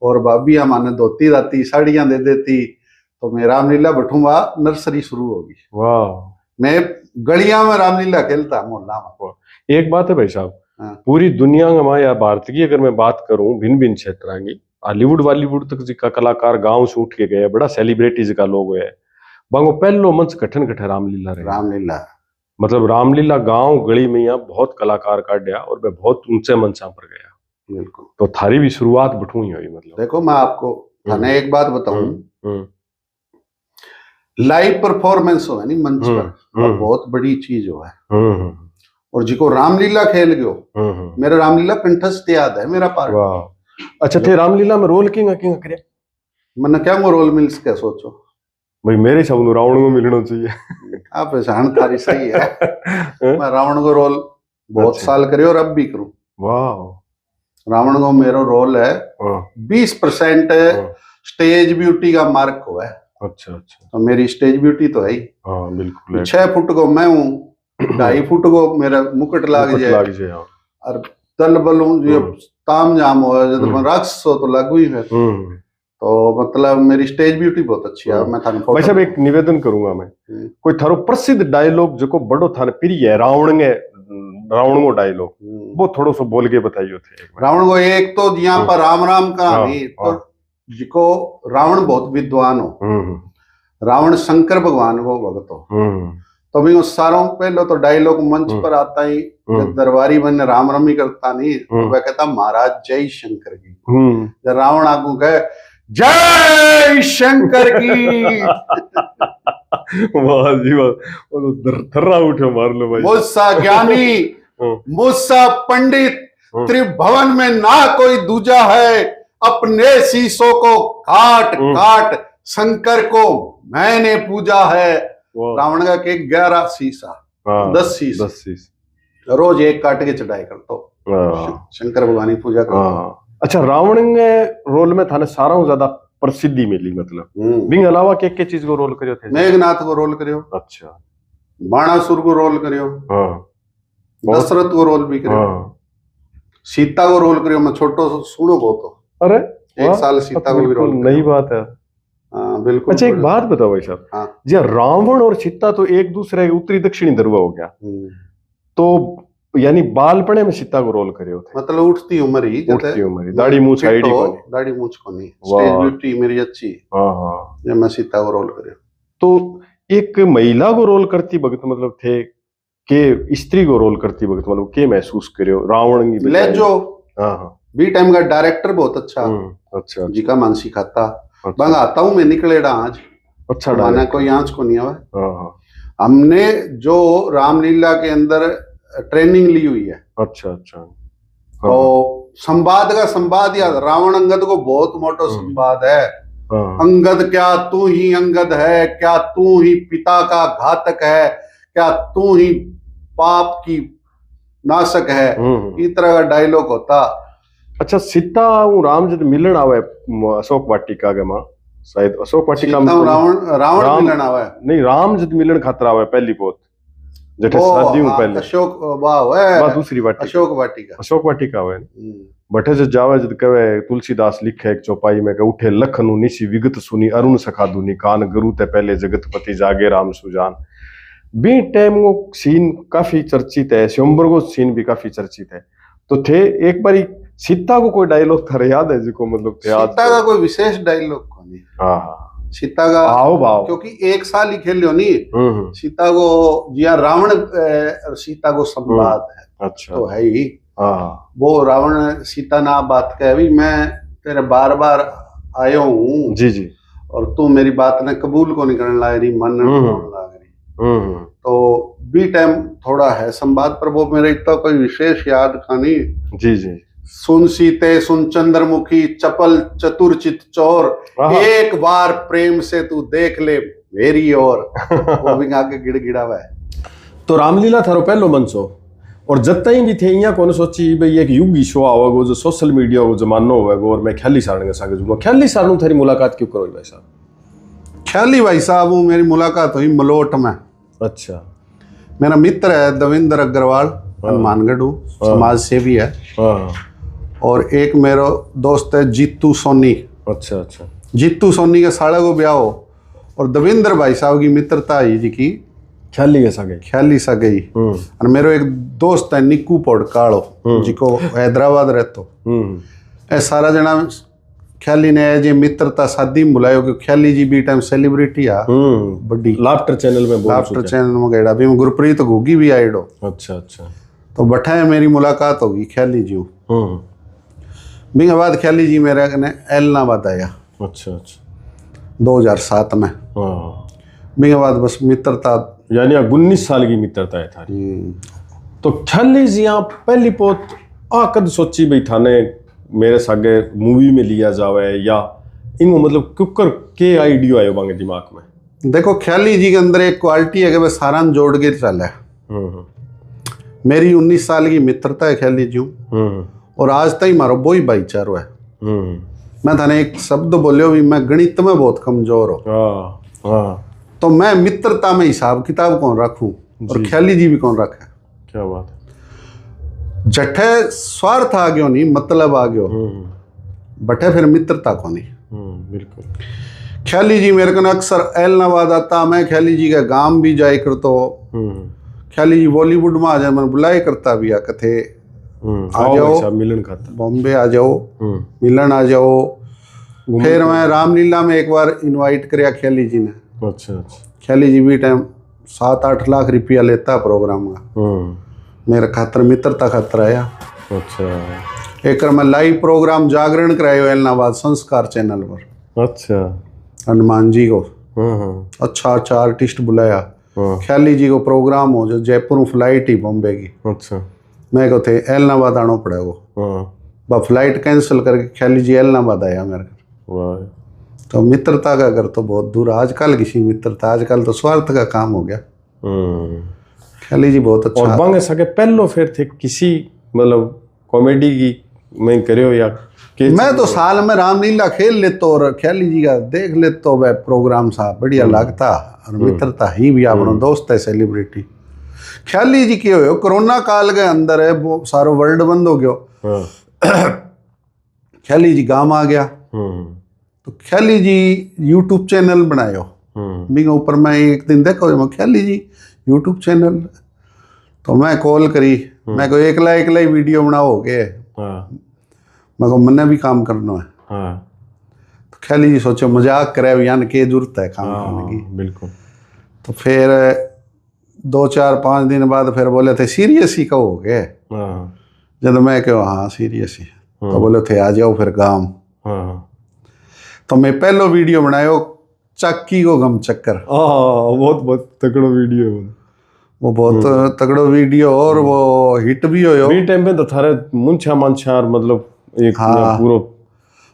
और भाभी माने धोती दाती साड़ियां दे देती। तो मैं रामलीला बठूंगा नर्सरी शुरू होगी। वाह मैं गलियां में रामलीला खेलता मोहल्ला में। एक बात है भाई साहब पूरी दुनिया में या भारत की अगर मैं बात करूं भिन्न भिन्न क्षेत्र की हॉलीवुड बॉलीवुड तक जिका कलाकार गांव से उठ के गए बड़ा सेलिब्रिटीज का लोग है बांगो पहलो मंच कठन कठे रामलीला रहे। रामलीला मतलब रामलीला गांव गली में यहाँ बहुत कलाकार काढ़िया और वे बहुत ऊंचे मंचा पर गया। बिल्कुल। तो थारी भी शुरुआत बठू ही हुई। मतलब देखो मैं आपको थाने एक बात बताऊं, लाइव परफॉर्मेंस हो है नहीं मंच पर, वो बहुत बड़ी चीज हो है। और जिको रामलीला खेल गयो, मेरा रामलीला कंठस्थ याद है मेरा पार्ट। अच्छा थे रामलीला में रोल किंग करे मैंने क्या वो रोल मिल सके सोचो भाई, मेरे शब्द रावण को मिलना चाहिए। आप पहचान थारी सही है। मैं रावण को रोल बहुत साल करे और अब भी करूं। वाह। रावण को मेरा रोल है 20% स्टेज ब्यूटी का मार्क हुआ है। अच्छा अच्छा। तो मेरी स्टेज ब्यूटी तो है ही। हाँ बिल्कुल। 6 फुट को मैं हूँ, 2.5 फुट को मेरा मुकुट लाग जाए और तल बलूं जो ताम जाम हो जब राक्षस हो तो लागू ही है। तो मतलब मेरी स्टेज ब्यूटी बहुत अच्छी है। मैं थाने भाई साहब एक निवेदन करूंगा मैं, कोई थारो प्रसिद्ध डायलॉग जो बड़ो थाने प्रिय है रावण को डायलॉग वो थोड़ा सा बोल के बताइयो थे। रावण को एक तो यहाँ पर राम राम कहानी तो जिको रावण बहुत विद्वान हो, रावण शंकर भगवान को भगत हो। तो भी सारों पहले तो डायलॉग मंच पर आता ही दरबारी बन राम रमी करता नहीं तो वह कहता महाराज जय शंकर की। जब रावण आगू कहे जय शंकर की वाह जी वाह, वो तो थर्रा उठे मार लो भाई। मुझसा ज्ञानी मुझसा पंडित त्रिभुवन में ना कोई दूजा है, अपने शीशों को काट काट शंकर को मैंने पूजा है। रावण का के 11 शीशा 10 शीशा रोज एक काट के चढ़ाई करता हूँ, शंकर भगवान की पूजा करता। अच्छा रावण के रोल में थाने सारा ज्यादा प्रसिद्धि मिली, मतलब बिंग अलावा के चीज को रोल करियो थे? मेघनाथ को रोल करियो। अच्छा। बाणासुर को रोल करियो। दशरथ को रोल भी करियो। सीता को रोल करियो। मैं छोटो सुनो बहुत। अरे 1 साल सीता को भी रोल नई बात है। बिल्कुल। अच्छा एक बात बताओ भाई साहब, जी रावण और सीता तो एक दूसरे के उत्तरी दक्षिणी ध्रुव हो गया, तो यानी बालपने में सीता को रोल करे थे? मतलब उठती उम्र ही दाढ़ी मूछ आईडी दाढ़ी मूछ को नहीं, स्टेज ब्यूटी मेरी अच्छी। जब मैं सीता को रोल करे तो एक महिला को रोल करती वक्त मतलब थे के स्त्री को रोल करती वक्त मतलब के महसूस करियो रावण की ले जो बी टाइम का डायरेक्टर बहुत अच्छा अच्छा जी का मानसी खाता बंग आता हूँ मैं निकलेड़ा आज। अच्छा माना कोई आंच को नहीं आवा। हमने जो रामलीला के अंदर ट्रेनिंग ली हुई है। अच्छा अच्छा। तो संवाद का संवाद याद, रावण अंगद को बहुत मोटो संवाद है। अंगद क्या तू ही अंगद है, क्या तू ही पिता का घातक है, क्या तू ही पाप की नाशक है, इस तरह का डायलॉग होता। अच्छा सीता और राम जब मिलन आवे अशोक वाटिका के मां, शायद अशोक वाटिका में रावण मिलन आवे नहीं, राम जब मिलन खातर आवे पहली पोत जटे शादी पहले अशोक वाह दूसरी वाटिका अशोक वाटिका हुए बटे जब जावे जब कहे तुलसीदास लिखे एक चौपाई में के उठे लखनु निशी विगत सुनी अरुण सखा दुनी कान गुरु ते पहले जगतपति जागे राम सुजान। बी टाइम वो सीन काफी चर्चित है, स्वयंवर को सीन भी काफी चर्चित है। तो थे एक बारी सीता को कोई डायलॉग था याद है जिको मतलब सीता का कोई विशेष डायलॉग को नहीं। हाँ सीता का आओ भाव क्योंकि 1 साल ही खेल लो नहीं सीता को जिया रावण और सीता को संवाद है। अच्छा तो है ही। वो रावण सीता ना बात कहे भी मैं तेरे बार बार आयो हूँ जी जी और तू मेरी बात ने कबूल को नहीं करने लाग रही मन लाग रही। तो बी टाइम थोड़ा है संवाद पर वो मेरे इतना कोई विशेष याद का नहीं। जी जी। सुन सीते सुन चंद्रमुखी चपल चतुरचित चोर, एक बार प्रेम से तू देख ले मेरी ओर। वो भी आके गिड़गिड़ा हुआ है। तो रामलीला थारो पहलो मंचो और जत्ता भी थे यहाँ कौन सोची भाई एक युग शो आवेगो जो सोशल मीडिया को जमानो होगा और मैं ख्याली सारण के साथ जुड़ूंगा। ख्याली सारण थारी मुलाकात क्यों करो भाई साहब? ख्याली भाई साहब वो मेरी मुलाकात हुई मलोट में। अच्छा। मेरा मित्र है दविंदर अग्रवाल, हनुमानगढ़ समाज सेवी है। और एक मेरा दोस्त है जीतू सोनी। अच्छा अच्छा। जीतू सोनी के साले को ब्याह हो और दविंदर भाई साहब की मित्रता है जी की ख्याली सा गई। और मेरा एक दोस्त है निक्कू पोड़काड़ो जिको हैदराबाद रहतो। ए सारा जना ख्याली ने एज ए मित्रता शादी में बुलायो कि ख्याली जी बी टाइम सेलिब्रिटी आ बड़ी लाफ्टर चैनल में लाफ्टर चैनल में गएड़ा भी गुरप्रीत घुगी भी आईडो। अच्छा अच्छा। तो बैठा मेरी मुलाकात होगी ख्याली जी बिंगे बाद ख्याली जी मेरे ने एलनाबाद आया। अच्छा अच्छा 2007 में। बिंगे बाद बस मित्रता यानी 19 साल की मित्रता है थारी। तो ख्याली जी आप पहली पोत कद सोची भाई थाने मेरे सागे मूवी में लिया जावे या इनको मतलब कुकर के आइडिया आयो बांगे दिमाग में? देखो ख्याली जी के अंदर एक क्वालिटी है कि वह सारा जोड़ के चला है। मेरी 19 साल की मित्रता है ख्याली जी और आज तक मारो वो ही भाईचारो है। मैं थाने एक शब्द बोलियो भी मैं गणित में बहुत कमजोर हूँ तो मैं मित्रता में हिसाब किताब कौन रखूं और ख्याली जी भी कौन रखे। क्या बात है। जठे स्वार्थ आ गयो नहीं मतलब आ गयो बटे फिर मित्रता को नहीं। बिल्कुल। ख्याली जी मेरे को अक्सर एलनाबाद आता मैं ख्याली जी का गांव भी जाए कर तो ख्याली जी बॉलीवुड में आ जाए मैं बुलाए करता भी आ कथे आ जाओ मिलन खाता बॉम्बे आ जाओ मिलन आ जाओ। फिर मैं रामलीला में एक बार इनवाइट करया ख्याली जी ने। अच्छा अच्छा। ख्याली जी भी टाइम 7-8 लाख रुपया लेता प्रोग्राम का मेरे खातर मित्रता खातर आया। अच्छा। एक मैं लाइव प्रोग्राम जागरण करायो एलनाबाद संस्कार चैनल पर। अच्छा। हनुमान जी को अच्छा अच्छा आर्टिस्ट बुलाया। ख्याली जी को प्रोग्राम हो जो जयपुर फ्लाइट ही बॉम्बे की। अच्छा। मैं को थे एलनाबाद आना पड़ेगा फ्लाइट कैंसिल करके ख्याली जी एलनाबाद आया मेरे को। तो मित्रता का अगर तो बहुत दूर आजकल किसी मित्रता आजकल तो स्वार्थ का काम हो गया। ख्याली जी बहुत अच्छा। और बांगे सके पहलो फिर थे किसी मतलब कॉमेडी की मैं करे हो या मैं तो साल में रामलीला खेल लेता और ख्याली जी का देख लेता वह प्रोग्राम सा बढ़िया लगता और मित्रता ही भी अपना दोस्त है सेलिब्रिटी। ख्याली जी क्यों हो कोरोना काल के अंदर है वो सारा वर्ल्ड बंद हो गया ख्याली जी गांव आ गया तो ख्याली जी यूट्यूब चैनल बनायो। बिंग ऊपर मैं एक दिन देखो ख्याली जी यूट्यूब चैनल तो मैं कॉल करी मैं को एकला ही वीडियो बनाओगे मैं को मन्ने भी काम करना है। तो ख्याली जी सोचो मजाक करे यान के जरूरत है काम करने की। बिल्कुल। तो फिर 2-4-5 दिन बाद फिर बोले थे सीरियस ही कहोगे जब मैं कहो हाँ सीरियस ही तो बोले थे आ जाओ फिर गांव। तो मैं पहलो वीडियो बनायो चक्की को गम चक्कर। बहुत तगड़ो वीडियो है वो बहुत तगड़ो वीडियो और वो हिट भी हो बी टाइम पे तो थारे मुंछा मांछा मतलब एक पूरा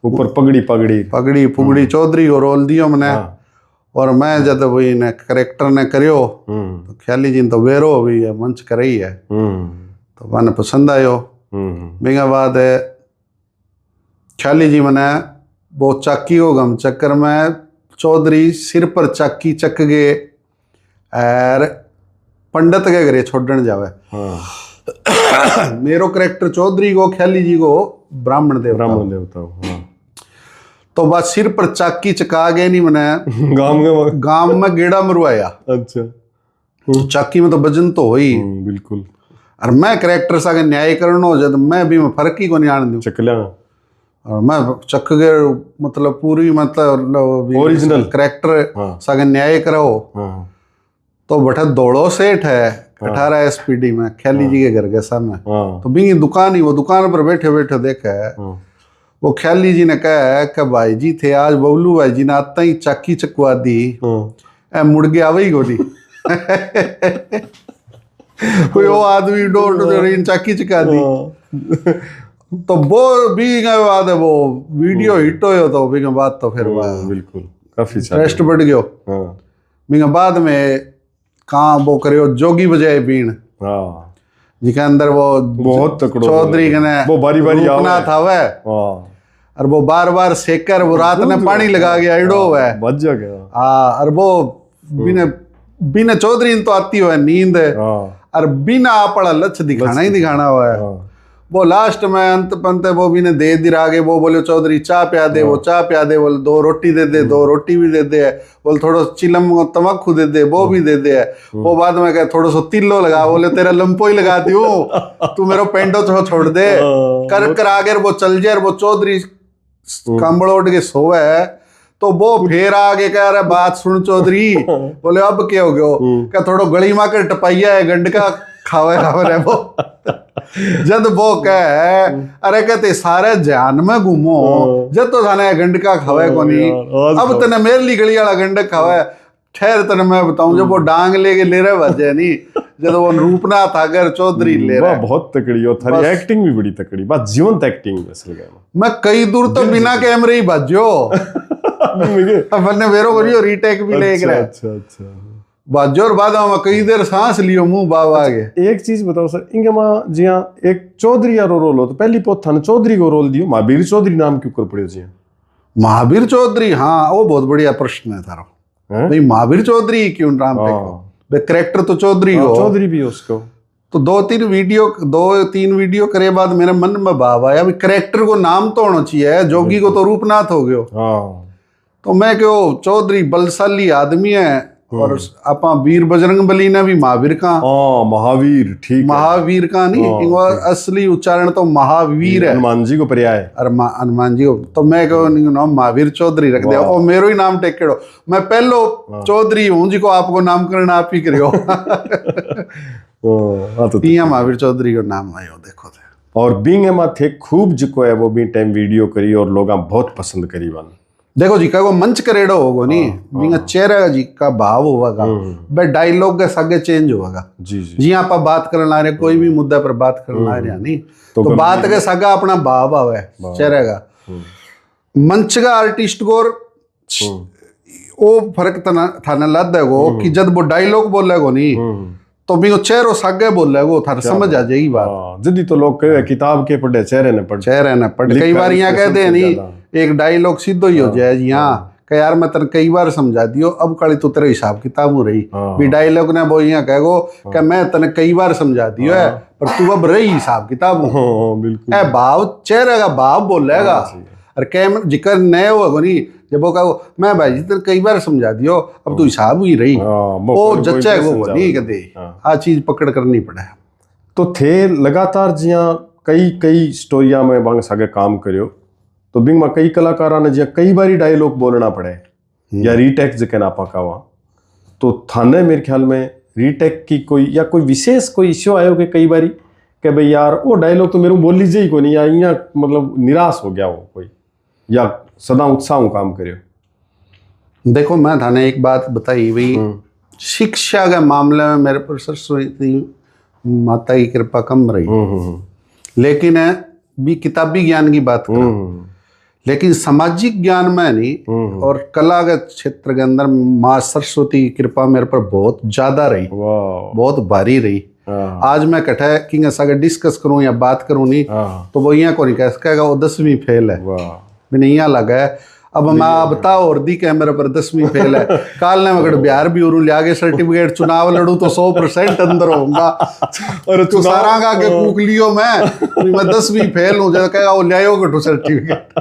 ऊपर पगड़ी पुगड़ी चौधरी को रोल दियो मैंने। और मैं जब वही ने करेक्टर ने करियो तो ख्याली जी ने तो वेरो भी है मंच कर ही है तो मैंने पसंद आयो। बिंगा बाद ख्याली जी मैंने वो चाकी को गम चक्कर में चौधरी सिर पर चाकी चक गए और पंडित के घरे छोड़न जावे। मेरो करेक्टर चौधरी को ख्याली जी को ब्राह्मण देवता तो बस सिर पर चाकी चका गए नहीं मैंने गांव में गेड़ा मरवाया। अच्छा। चाकी में तो वजन तो हो ही बिल्कुल। और मैं करेक्टर सा न्याय करनो जब मैं भी मैं फर्क ही को नहीं आने दूं चकला और मैं चक गए मतलब पूरी मतलब ओरिजिनल करेक्टर सा न्याय कराओ तो बटा दौड़ो सेठ है 18 SPD में ख्याली जी के घर के सामने तो बिंगी दुकान ही वो दुकान पर बैठे बैठे देखा है वो ख्याली जी ने कहा कि भाई जी थे आज बबलू भाई जी ने आता ही चाकी चकवा दी मुड़ गया वही गोली कोई वो आदमी डोर चाकी चका दी तो वो भी बाद है वो वीडियो हिट हो तो भी बात तो फिर बिल्कुल काफी इंटरेस्ट बढ़ गयो। बिंगा बाद में कहाँ वो करियो जोगी बजाए बीन जिके अंदर वो बहुत चौधरी ने वो बारी अपना था वह और वो बार बार सेकर वो रात ने पानी लगा गया इडो है बच गया। हाँ और वो बिना चौधरी तो आती हुआ नींद और बिना आपड़ा लक्ष्य दिखाना ही दिखाना हुआ है। वो लास्ट में अंत पंत वो भी ने दे दी आगे वो बोले चौधरी चाय पिया दे वो चाय पिया दे बोले 2 रोटी दे दे 2 रोटी भी दे दे बोले थोड़ा चिलम तमक्खू दे दे वो भी दे दे वो बाद में कहे थोड़ा सा तिल्लो लगा बोले तेरा लंपो ही लगा दियो तू मेरा पेंडो छोड़ दे कर आगे वो चल जाए वो चौधरी कंबल ओढ़ के सोवे है, तो वो फिर आगे कह रहा बात सुन चौधरी। बोले अब क्या हो गयो? क्या थोड़ो गली माँ कर टपाइया है गंडका खावे खावे वो। जद वो कह अरे कहते सारे जान में घूमो, जब तो थाने गंडका खावे को नहीं, अब तने मेरे लिए गली वाला गंडक खावे। ठहर तने मैं बताऊं, जब वो डांग लेके ले रहे बजे नहीं, जब वो रूपनाथ अगर चौधरी ले रहा, बहुत तकड़ी और थारी एक्टिंग भी बड़ी तकड़ी, बात जीवंत एक्टिंग असल में। मैं कई दूर तो बिना कैमरे ही भजो अपने वेरो करियो रीटेक भी ले गए। अच्छा अच्छा बाजो और बाद में कई देर सांस लियो मुंह बाबा आगे। एक चीज बताओ सर, इंगे मां जिया एक चौधरी यारो रोल हो, तो पहली पोत थाने चौधरी को रोल दियो, महावीर चौधरी नाम क्यों कर पड़ियो जिया? महावीर चौधरी, हाँ वो बहुत बढ़िया प्रश्न है थारो भाई। महावीर चौधरी क्यों नाम पे? कैरेक्टर तो चौधरी हो, चौधरी भी उसको। तो दो तीन वीडियो करे बाद मेरे मन में भाव आया भी कैरेक्टर को नाम तो होना चाहिए। जोगी को तो रूपनाथ हो गयो, तो मैं क्यों चौधरी बलशाली आदमी है, और अपा वीर बजरंग बली ने भी महावीर का, महावीर ठीक, महावीर का नहीं, असली उच्चारण तो महावीर है, हनुमान जी को पर्याय है, हनुमान जी को। तो मैं क्यों नाम महावीर चौधरी रख दिया, और मेरो ही नाम टेकेड़ो। मैं पहलो चौधरी हूँ जी को आपको नामकरण आप ही करियो। तो महावीर चौधरी को नाम आयो देखो थे। और बिंग थे खूब जिको है वो भी टाइम वीडियो करी और लोग बहुत पसंद करी वन। देखो जी का वो मंच करेड़ो होगो नहीं, बिंगा चेहरा जी का भाव होगा, बे डायलॉग के सगे चेंज होगा। जी जी जी आप बात करना आ रहे, कोई भी मुद्दा पर बात करना आ रहा नहीं, तो बात के सगा अपना भाव आवे चेहरे का। मंच का आर्टिस्ट को वो फर्क थाने लद है वो कि जब वो डायलॉग बोलेगो नहीं, तो भी वो चेहरो सागे बोलेगो, थाने समझ आ जाएगी बात। जल्दी तो लोग कहे किताब के पढ़े चेहरे ने पढ़े, कई बार यहाँ कहते नहीं एक डायलॉग सीधो ही हो जाए यहाँ कि यार मैं तेरे कई बार समझा दियो, अब कड़ी तो तेरे हिसाब किताब हो रही भी डायलॉग ने वो यहाँ कहो कि मैं तेने कई बार समझा दियो है, पर तू अब रही हिसाब किताब बिल्कुल है। भाव चेहरे का भाव बोलेगा, और कैमरा जिक्र नए हो नहीं, जब वो कहो मैं भाई जी तेरे कई बार समझा दियो, अब तू हिसाब ही रही, वो जच्चा है वो नहीं कहते, आ चीज पकड़ करनी पड़े। तो थे लगातार जिया कई स्टोरिया में बांग सागे काम करियो, तो बिंग में कई कलाकारा ने जिया कई बारी डायलॉग बोलना पड़े या रीटेक जिके ना पकावा, तो थाने मेरे ख्याल में रीटेक की कोई या कोई विशेष कोई इश्यू आयो कि कई बारी कि भाई यार वो डायलॉग तो मेरे को बोल लीजिए ही को नहीं, या यहाँ मतलब निराश हो गया वो कोई, या सदा उत्साह काम करियो? देखो मैं थाने एक बात बताई भाई, शिक्षा के मामले में मेरे पर सरस्वती माता की कृपा कम रही, लेकिन भी किताबी ज्ञान की बात करूं, लेकिन सामाजिक ज्ञान में नहीं, और कला के क्षेत्र के अंदर माँ सरस्वती की कृपा मेरे पर बहुत ज्यादा रही, बहुत भारी रही। आज मैं कठे कि अगर डिस्कस करूं या बात करूं नहीं, तो वो यहाँ को नहीं कह सकेगा वो 10वीं फेल है, भी नहीं यहाँ लगा है। अब मैं बताओ और दी कैमरा पर 10वीं फेल है, काल ने मगर बिहार भी उरू ले आगे सर्टिफिकेट, चुनाव लड़ू तो 100% अंदर होऊंगा, और तू सारा का के कूक लियो मैं 10वीं फेल हूँ, जब कहेगा वो ले आयो गटू सर्टिफिकेट।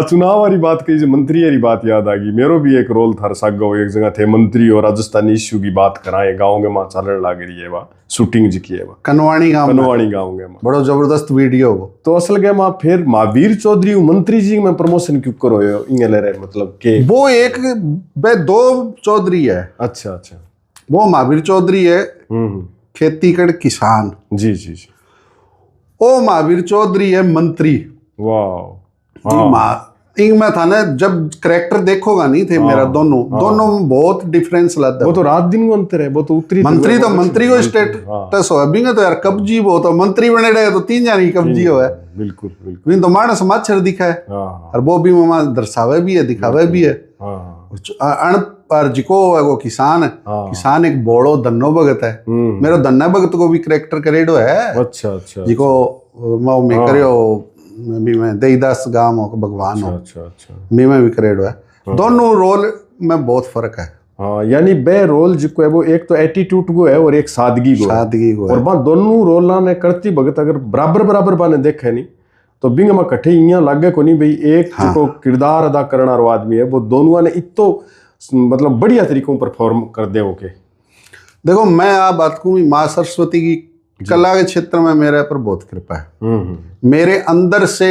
चुनाव वाली बात कही, मंत्री वाली बात याद आ गई, मेरो भी एक रोल था सागो, एक जगह थे मंत्री और राजस्थानी इश्यू की बात कराए, गाँव में माँ चलने लग रही है वहाँ शूटिंग जी की है कनवाणी गाँव में बड़ो जबरदस्त वीडियो हो। तो असल के माँ फिर महावीर चौधरी मंत्री जी में प्रमोशन क्यों करो इंगे ले रहे, मतलब के वो एक बे दो चौधरी है। अच्छा अच्छा, वो महावीर चौधरी है खेती कर किसान, जी जी जी, ओ महावीर चौधरी है मंत्री। वाह, इंग में था ना, जब करेक्टर देखोगा नहीं थे मेरा दोनों में बहुत डिफरेंस लाता है। वो तो रात दिन को अंतर है, वो तो उत्तरी मंत्री तो मंत्री को स्टेटस हो, बिंगे तो यार कब्जी वो तो मंत्री बने रहे तो 3 जानी कब्जी हो है, बिल्कुल बिल्कुल, तो मानस मच्छर दिखा है, और वो भी मामा दर्शावे भी है दिखावे भी है। पर जिको है वो किसान है, किसान एक बोड़ो धन्नो भगत है, मेरा धन्ना भगत को भी करेक्टर करेडो है। अच्छा अच्छा, जिको मैं करियो मैं देईदास गांव हो भगवान हो, अच्छा मैं भी करेडो है। दोनों रोल में बहुत फर्क है। हाँ, यानी बे रोल जिको है वो एक तो एटीट्यूड को है और एक सादगी को और बा दोनों रोल ने करती भगत अगर बराबर बाने देखे नहीं तो बिंग में कठे इयां लागे को नहीं भाई एक जिको किरदार अदा करना रो आदमी है वो दोनों ने इतो मतलब बढ़िया तरीकों परफॉर्म कर दे ओके। देखो मैं आप बात कहूँ, माँ सरस्वती की कला के क्षेत्र में मेरे पर बहुत कृपा है। मेरे अंदर से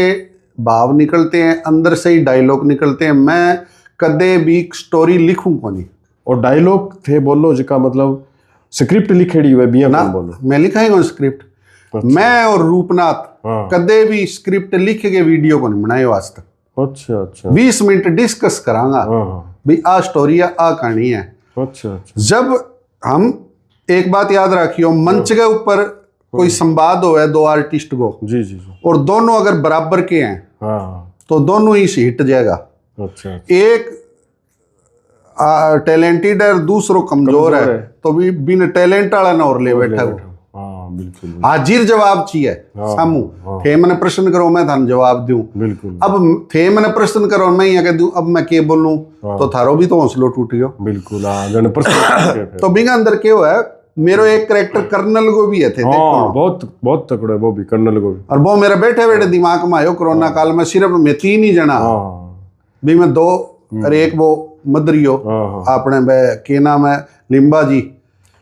भाव निकलते हैं, अंदर से ही डायलॉग निकलते हैं। मैं कदे भी स्टोरी लिखूं को नहीं। और डायलॉग थे बोलो जिका मतलब स्क्रिप्ट लिखेड़ी हुए बिया ना कौन बोलो? मैं लिखा ही स्क्रिप्ट। अच्छा। मैं और रूपनाथ हाँ। कदे भी स्क्रिप्ट लिख के वीडियो को नहीं बनाए आज तक। अच्छा अच्छा। 20 मिनट डिस्कस करांगा हाँ। भी आ स्टोरी है, आ कहानी है। अच्छा अच्छा। जब हम एक बात याद रखियो, मंच के ऊपर कोई संवाद हो है दो आर्टिस्ट को, जी जी जी। और दोनों अगर बराबर के हैं हाँ। तो दोनों ही हिट जाएगा। अच्छा। एक टैलेंटेड है, दूसरो कमजोर है, तो भी बिन टैलेंट वाला ना और ले बैठा हो। हाँ बिल्कुल। हाजिर जवाब चाहिए सामू। थे मैंने प्रश्न करो मैं थान जवाब दूं। बिल्कुल। अब थे मैंने प्रश्न करो मैं यहाँ कह दूं, अब मैं के बोलूं तो थारो भी तो हौसलो टूट गयो। बिल्कुल। हाँ प्रश्न तो बिंगा अंदर क्या हुआ है, मेरो एक कैरेक्टर कर्नल को भी है थे। हाँ बहुत बहुत तकड़ा है वो भी, कर्नल को भी। और वो मेरे बैठे बैठे दिमाग में आयो कोरोना काल में, सिर्फ मैं 3 ही जना भी, मैं 2 और एक वो मदरियो अपने के नाम है लिम्बा जी,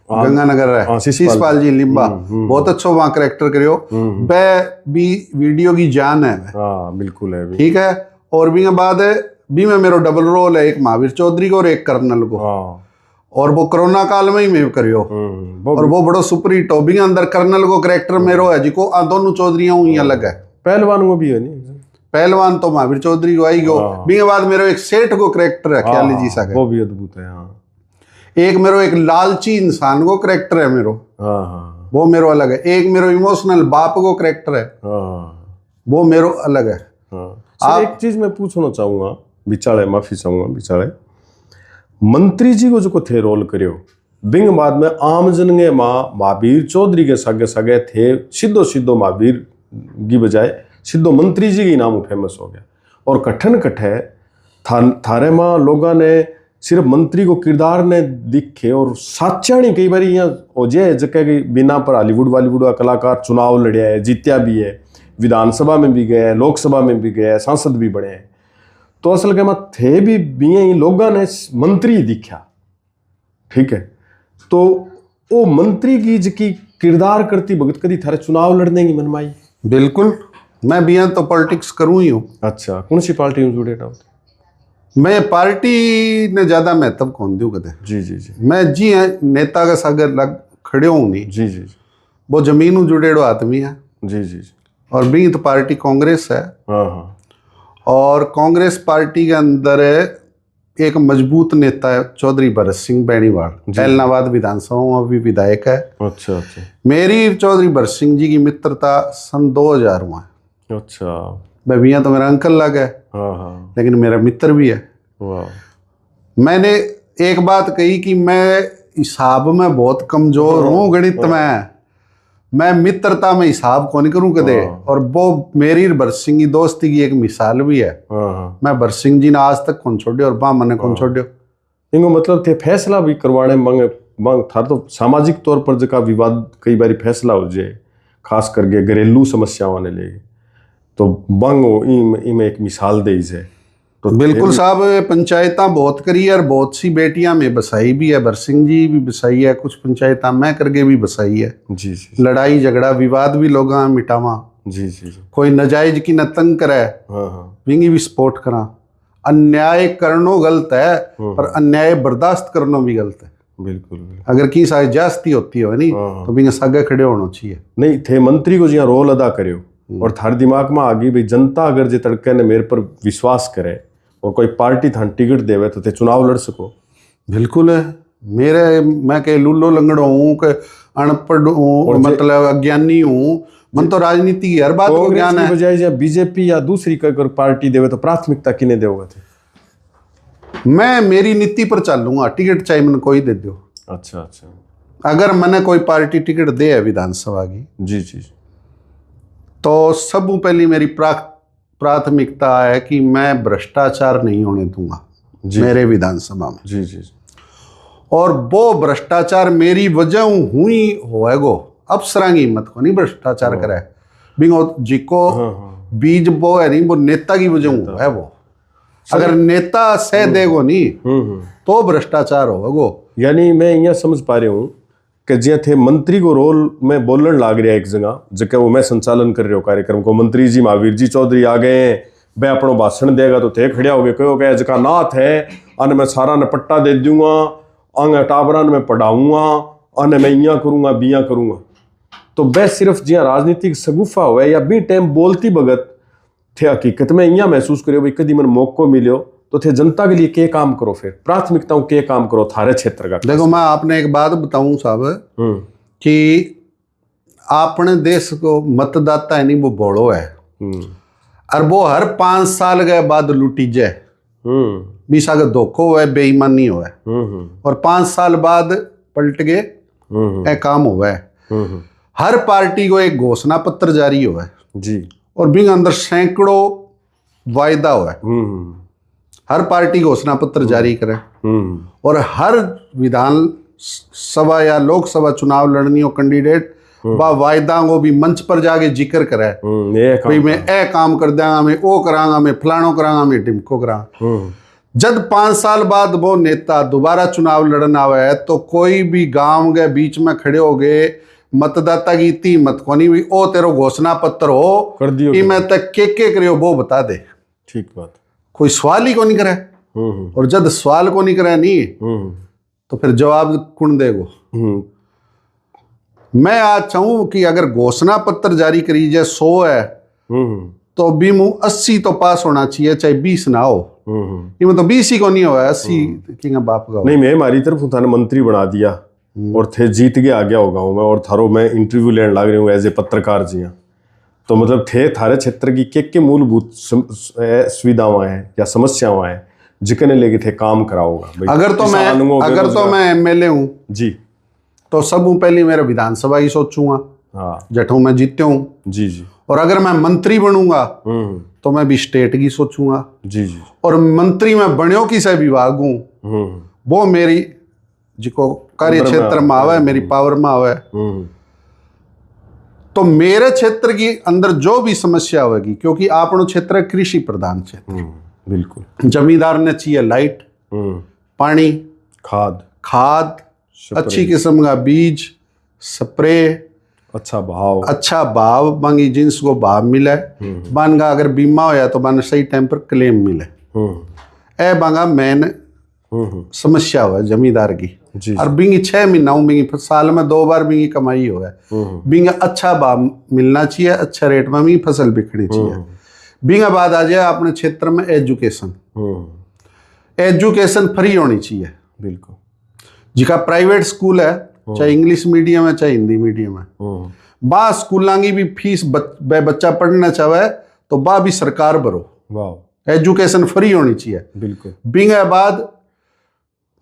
गंगानगर है, शिशपाल जी लिम्बा, बहुत अच्छा वहाँ करेक्टर करियो। वे भी वीडियो की जान है। बिल्कुल है। ठीक है। और भी बाद भी में मेरो डबल रोल है, एक महावीर चौधरी को और एक कर्नल को। और वो कोरोना काल में ही मैं करियो। और वो बड़ो सुपर हिट हो। भी अंदर कर्नल को करेक्टर मेरो है जिको दोनों चौधरी ही अलग है। पहलवान को भी है नहीं? पहलवान तो महावीर चौधरी को आई गयो। भी बाद मेरो एक सेठ को करेक्टर है, ख्याली जी सा, वो भी अद्भुत है। एक मेरो एक लालची इंसान को करेक्टर है मेरो, वो मेरो अलग है। एक मेरो इमोशनल बाप को करेक्टर है, वो मेरो अलग है। आप एक चीज मैं पूछना चाहूंगा, बिचाले माफी चाहूंगा, बिचाले मंत्री जी को जो थे रोल करियो, बिंग बाद में आम जनगे माँ महावीर चौधरी के सगे सगे थे, सीधो सीधो महावीर की बजाय सीधो मंत्री जी के नाम फेमस हो गया। और कठन कठे थारे माँ लोगों ने सिर्फ मंत्री को किरदार ने दिखे और साचा नहीं कई बार यहाँ हो जाए जगह की बिना पर हॉलीवुड बॉलीवुड का कलाकार चुनाव लड़िया है, जीत्या भी है, विधानसभा में भी गए, लोकसभा में भी गए, सांसद भी बने हैं। तो असल के मत थे भी ही लोगों ने मंत्री दिखा। ठीक है। तो वो मंत्री की जिकी किरदार करती भगत कदी थारे चुनाव लड़ने की मनमाई? बिल्कुल। मैं भी तो पॉलिटिक्स करूँ ही हूँ। अच्छा, कौन सी पार्टी में जुड़े था? मैं पार्टी ने ज्यादा महत्व कौन दूं कदे। जी जी जी। मैं जी है नेता का सागर लग खड़े हूँ नहीं। जी जी। वो जमीन जुड़ेड़ो आदमी है। जी जी। और भी तो पार्टी कांग्रेस है। और कांग्रेस पार्टी के अंदर एक मजबूत नेता है चौधरी भरत सिंह बेनीवाल, ऐलनाबाद विधानसभा में भी विधायक है। अच्छा अच्छा। मेरी चौधरी भरत सिंह जी की मित्रता सन 2000 में। अच्छा। भैया तो मेरा अंकल लग है, लेकिन मेरा मित्र भी है। मैंने एक बात कही कि मैं हिसाब में बहुत कमजोर हूँ, गणित में। मैं मित्रता में हिसाब को नहीं करूँ कदे। और वो मेरी भरत सिंह की दोस्ती की एक मिसाल भी है। मैं भरत सिंह जी ने आज तक कौन छोड़े और बा मैंने कौन छोड़ो। इनको मतलब थे फैसला भी करवाने मांग था। तो सामाजिक तौर पर जगह विवाद कई बार फैसला हो जाए, खास करके घरेलू समस्याओं ने ले, तो बंग इम एक मिसाल दे से। तो बिल्कुल साहब, पंचायत बहुत करी है और बहुत सी बेटियां में बसाई भी है। भरत सिंह जी भी बसाई है, कुछ पंचायत मैं करके भी बसाई है। जी जी। लड़ाई झगड़ा विवाद भी लोग मिटावा। जी जी। कोई नजायज की न तंग करे, विंगी भी सपोर्ट करा। अन्याय करनो गलत है, पर अन्याय बर्दाश्त करनो भी गलत है। बिल्कुल। अगर की साइज जास्ती होती हो नहीं तो बिंगे सागे खड़े होना चाहिए। नहीं थे मंत्री को जिया रोल अदा करियो और थारे दिमाग में आ गई भाई जनता अगर जे तड़के ने मेरे पर विश्वास करे और कोई पार्टी थान टिकट देवे तो थे चुनाव लड़ सको। बिल्कुल है। मेरे मैं के लूलो लंगड़ो हूँ, के अनपढ़ हूँ, मतलब अज्ञानी हूँ। मन तो राजनीति की हर बात को ज्ञान है। बजाय जब बीजेपी या दूसरी कोई पार्टी देवे तो प्राथमिकता किने देओगे थे? मैं मेरी नीति पर चलूंगा, टिकट चाहे मैंने कोई दे दो। अच्छा अच्छा। अगर मैंने कोई पार्टी टिकट दे है विधानसभा की, जी जी, तो सब पहली मेरी प्राथमिकता है कि मैं भ्रष्टाचार नहीं होने दूंगा मेरे विधानसभा में। जी जी। और वो भ्रष्टाचार मेरी वजह हुई होएगो। अफसरां की हिम्मत को नहीं भ्रष्टाचार करे बिंगो जिको बीज वो है नहीं, वो नेता की वजह है। वो अगर नेता सह देगो नहीं तो भ्रष्टाचार होगो। यानी मैं यहाँ समझ पा रही हूँ कि जिया थे मंत्री को रोल में बोलन लाग रहा एक जगह जबकि वो मैं संचालन कर रहे हो कार्यक्रम को, मंत्री जी महावीर जी चौधरी आ गए हैं, वह अपनो भाषण देगा तो थे खड़िया हो गए, कहो गया जका नाथ है अन मैं सारा ने पट्टा दे दूंगा, अंग टाबरा में पढ़ाऊंगा, अन मैं इया करूंगा बिया करूंगा। तो वह सिर्फ जिया राजनीतिक सगुफा हुआ या बी टाइम बोलती भगत थे, हकीकत में इया महसूस करो भाई कदी मन मौको मिलो तो थे जनता के लिए के काम करो, फिर प्राथमिकताओं के काम करो थारे क्षेत्र का। देखो मैं आपने एक बात बताऊं साहब कि अपने देश को मतदाता है नहीं वो बोलो है और वो हर 5 साल के बाद लुटी जाए, बीस अगर धोखो है बेईमानी हो है और 5 साल बाद पलट के काम हुआ है। हर पार्टी को एक घोषणा पत्र जारी हुआ है जी और बिंग अंदर सैकड़ों वायदा हुआ है। हर पार्टी घोषणा पत्र जारी करे और हर विधान सभा या लोकसभा चुनाव लड़नी हो कैंडिडेट वायदा को भी मंच पर जाके जिक्र करे भाई मैं ए काम कर देंगा, मैं वो करांगा, मैं फलानो करांगा, मैं ढिमको करांगा। जब 5 साल बाद वो नेता दोबारा चुनाव लड़ना हुआ है तो कोई भी गांव के बीच में खड़े हो गए मतदाता की इतनी मत को नहीं हुई ओ तेरो घोषणा पत्र हो कर दियो कि मैं तक के करियो वो बता दे। ठीक बात, कोई सवाल ही को नहीं करे और जब सवाल को नहीं करे नहीं तो फिर जवाब कौन देगो। मैं आज चाहूं कि अगर घोषणा पत्र जारी करी जाए 100 है तो भी मुँह 80 तो पास होना चाहिए, चाहे 20 ना हो। ये मतलब 20 ही को नहीं हुआ 80 की बाप का नहीं। मैं हमारी तरफ थाने मंत्री बना दिया और थे जीत के आ गया होगा मैं और थारो मैं इंटरव्यू लेने लग रही हूँ एज ए पत्रकार जी। तो मतलब थे थारे क्षेत्र की के मूलभूत सुविधाएं हैं या समस्याएं हैं जिकने लेके थे काम कराओगा। अगर तो मैं एमएलए हूँ जी तो सब पहले मेरा विधानसभा ही सोचूंगा। हाँ जठों मैं जीते हूँ जी जी। और अगर मैं मंत्री बनूंगा तो मैं भी स्टेट की सोचूंगा जी जी। और मंत्री में बण्यो की से विभाग हूँ वो मेरी जिको कार्य क्षेत्र में आवे मेरी पावर में आवे तो मेरे क्षेत्र की अंदर जो भी समस्या होगी, क्योंकि आपनो क्षेत्र कृषि प्रधान क्षेत्र बिल्कुल। जमींदार ने चाहिए लाइट, पानी, खाद अच्छी किस्म का बीज, स्प्रे, अच्छा भाव मांगी जिन्स को भाव मिले बन का अगर बीमा होया तो बन सही टाइम पर क्लेम मिले। ए बांगा मेन समस्या हुआ जमींदार की और बिंगी 6 महीना बिंगी साल में 2 बार बिंगी कमाई हो है बिंगा अच्छा भाव मिलना चाहिए, अच्छा रेट में बिंगी फसल बिकनी चाहिए। बिंगा बाद आ जाए अपने क्षेत्र में एजुकेशन फ्री होनी चाहिए बिल्कुल। जिका प्राइवेट स्कूल है चाहे इंग्लिश मीडियम है चाहे हिंदी मीडियम है बा स्कूल की भी फीस बच्चा पढ़ना चाहे तो बा भी सरकार भरो। एजुकेशन फ्री होनी चाहिए बिल्कुल। बिंगा बाद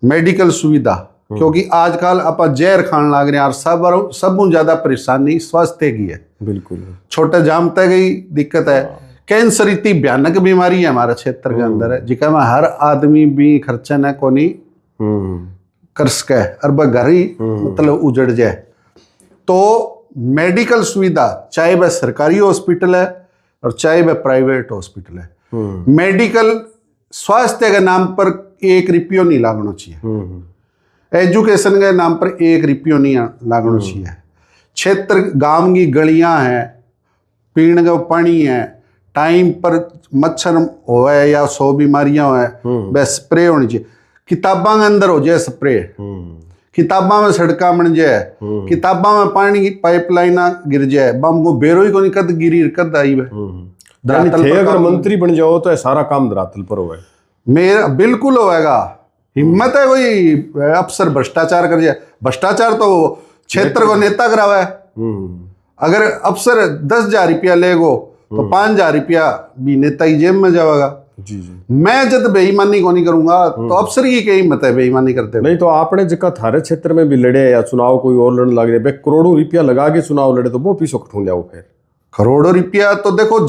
मेडिकल सुविधा, क्योंकि आजकल आप जहर खान लग रहे हैं और सब ज्यादा परेशानी स्वास्थ्य की है बिल्कुल। छोटे जामते की दिक्कत है। कैंसर इतनी भयानक बीमारी है हमारे क्षेत्र के अंदर है जिका में हर आदमी भी खर्चा न को नहीं कर सके और वह घर ही मतलब उजड़ जाए। तो मेडिकल सुविधा चाहे वह सरकारी हॉस्पिटल है और चाहे वह प्राइवेट हॉस्पिटल है, मेडिकल स्वास्थ्य के नाम पर 1 रुपया नहीं लागना चाहिए, एजुकेशन के नाम पर 1 रुपया नहीं लागना चाहिए। क्षेत्र गांव की गलियां हैं, पीने का पानी है, टाइम पर मच्छर हो या 100 बीमारियां हो वह स्प्रे होनी चाहिए। किताबा के अंदर हो जाए स्प्रे, किताबा में सड़का बन जाए, किताबा में पानी की पाइपलाइन गिर जाए, बम को बेरो ही को नहीं कद गिरी कद आई अगर मंत्री बन जाओ तो सारा काम धरातल पर होगा। मेरा बिल्कुल होएगा। हिम्मत है कोई अफसर भ्रष्टाचार कर जाए? भ्रष्टाचार तो क्षेत्र को नेता करावा है। अगर अफसर 10,000 रुपया लेगो तो 5,000 रुपया भी नेता की जेब में जाएगा। जी जी। मैं जब बेईमानी को नहीं करूंगा तो अफसर की क्या हिम्मत है बेईमानी करते? नहीं तो आपने जिका थारे क्षेत्र में भी लड़े या चुनाव कोई और लड़ने लग रहे करोड़ों रुपया लगा के चुनाव लड़े तो वो पीछे कठून जाओ फिर करोड़ों रुपया। तो देखो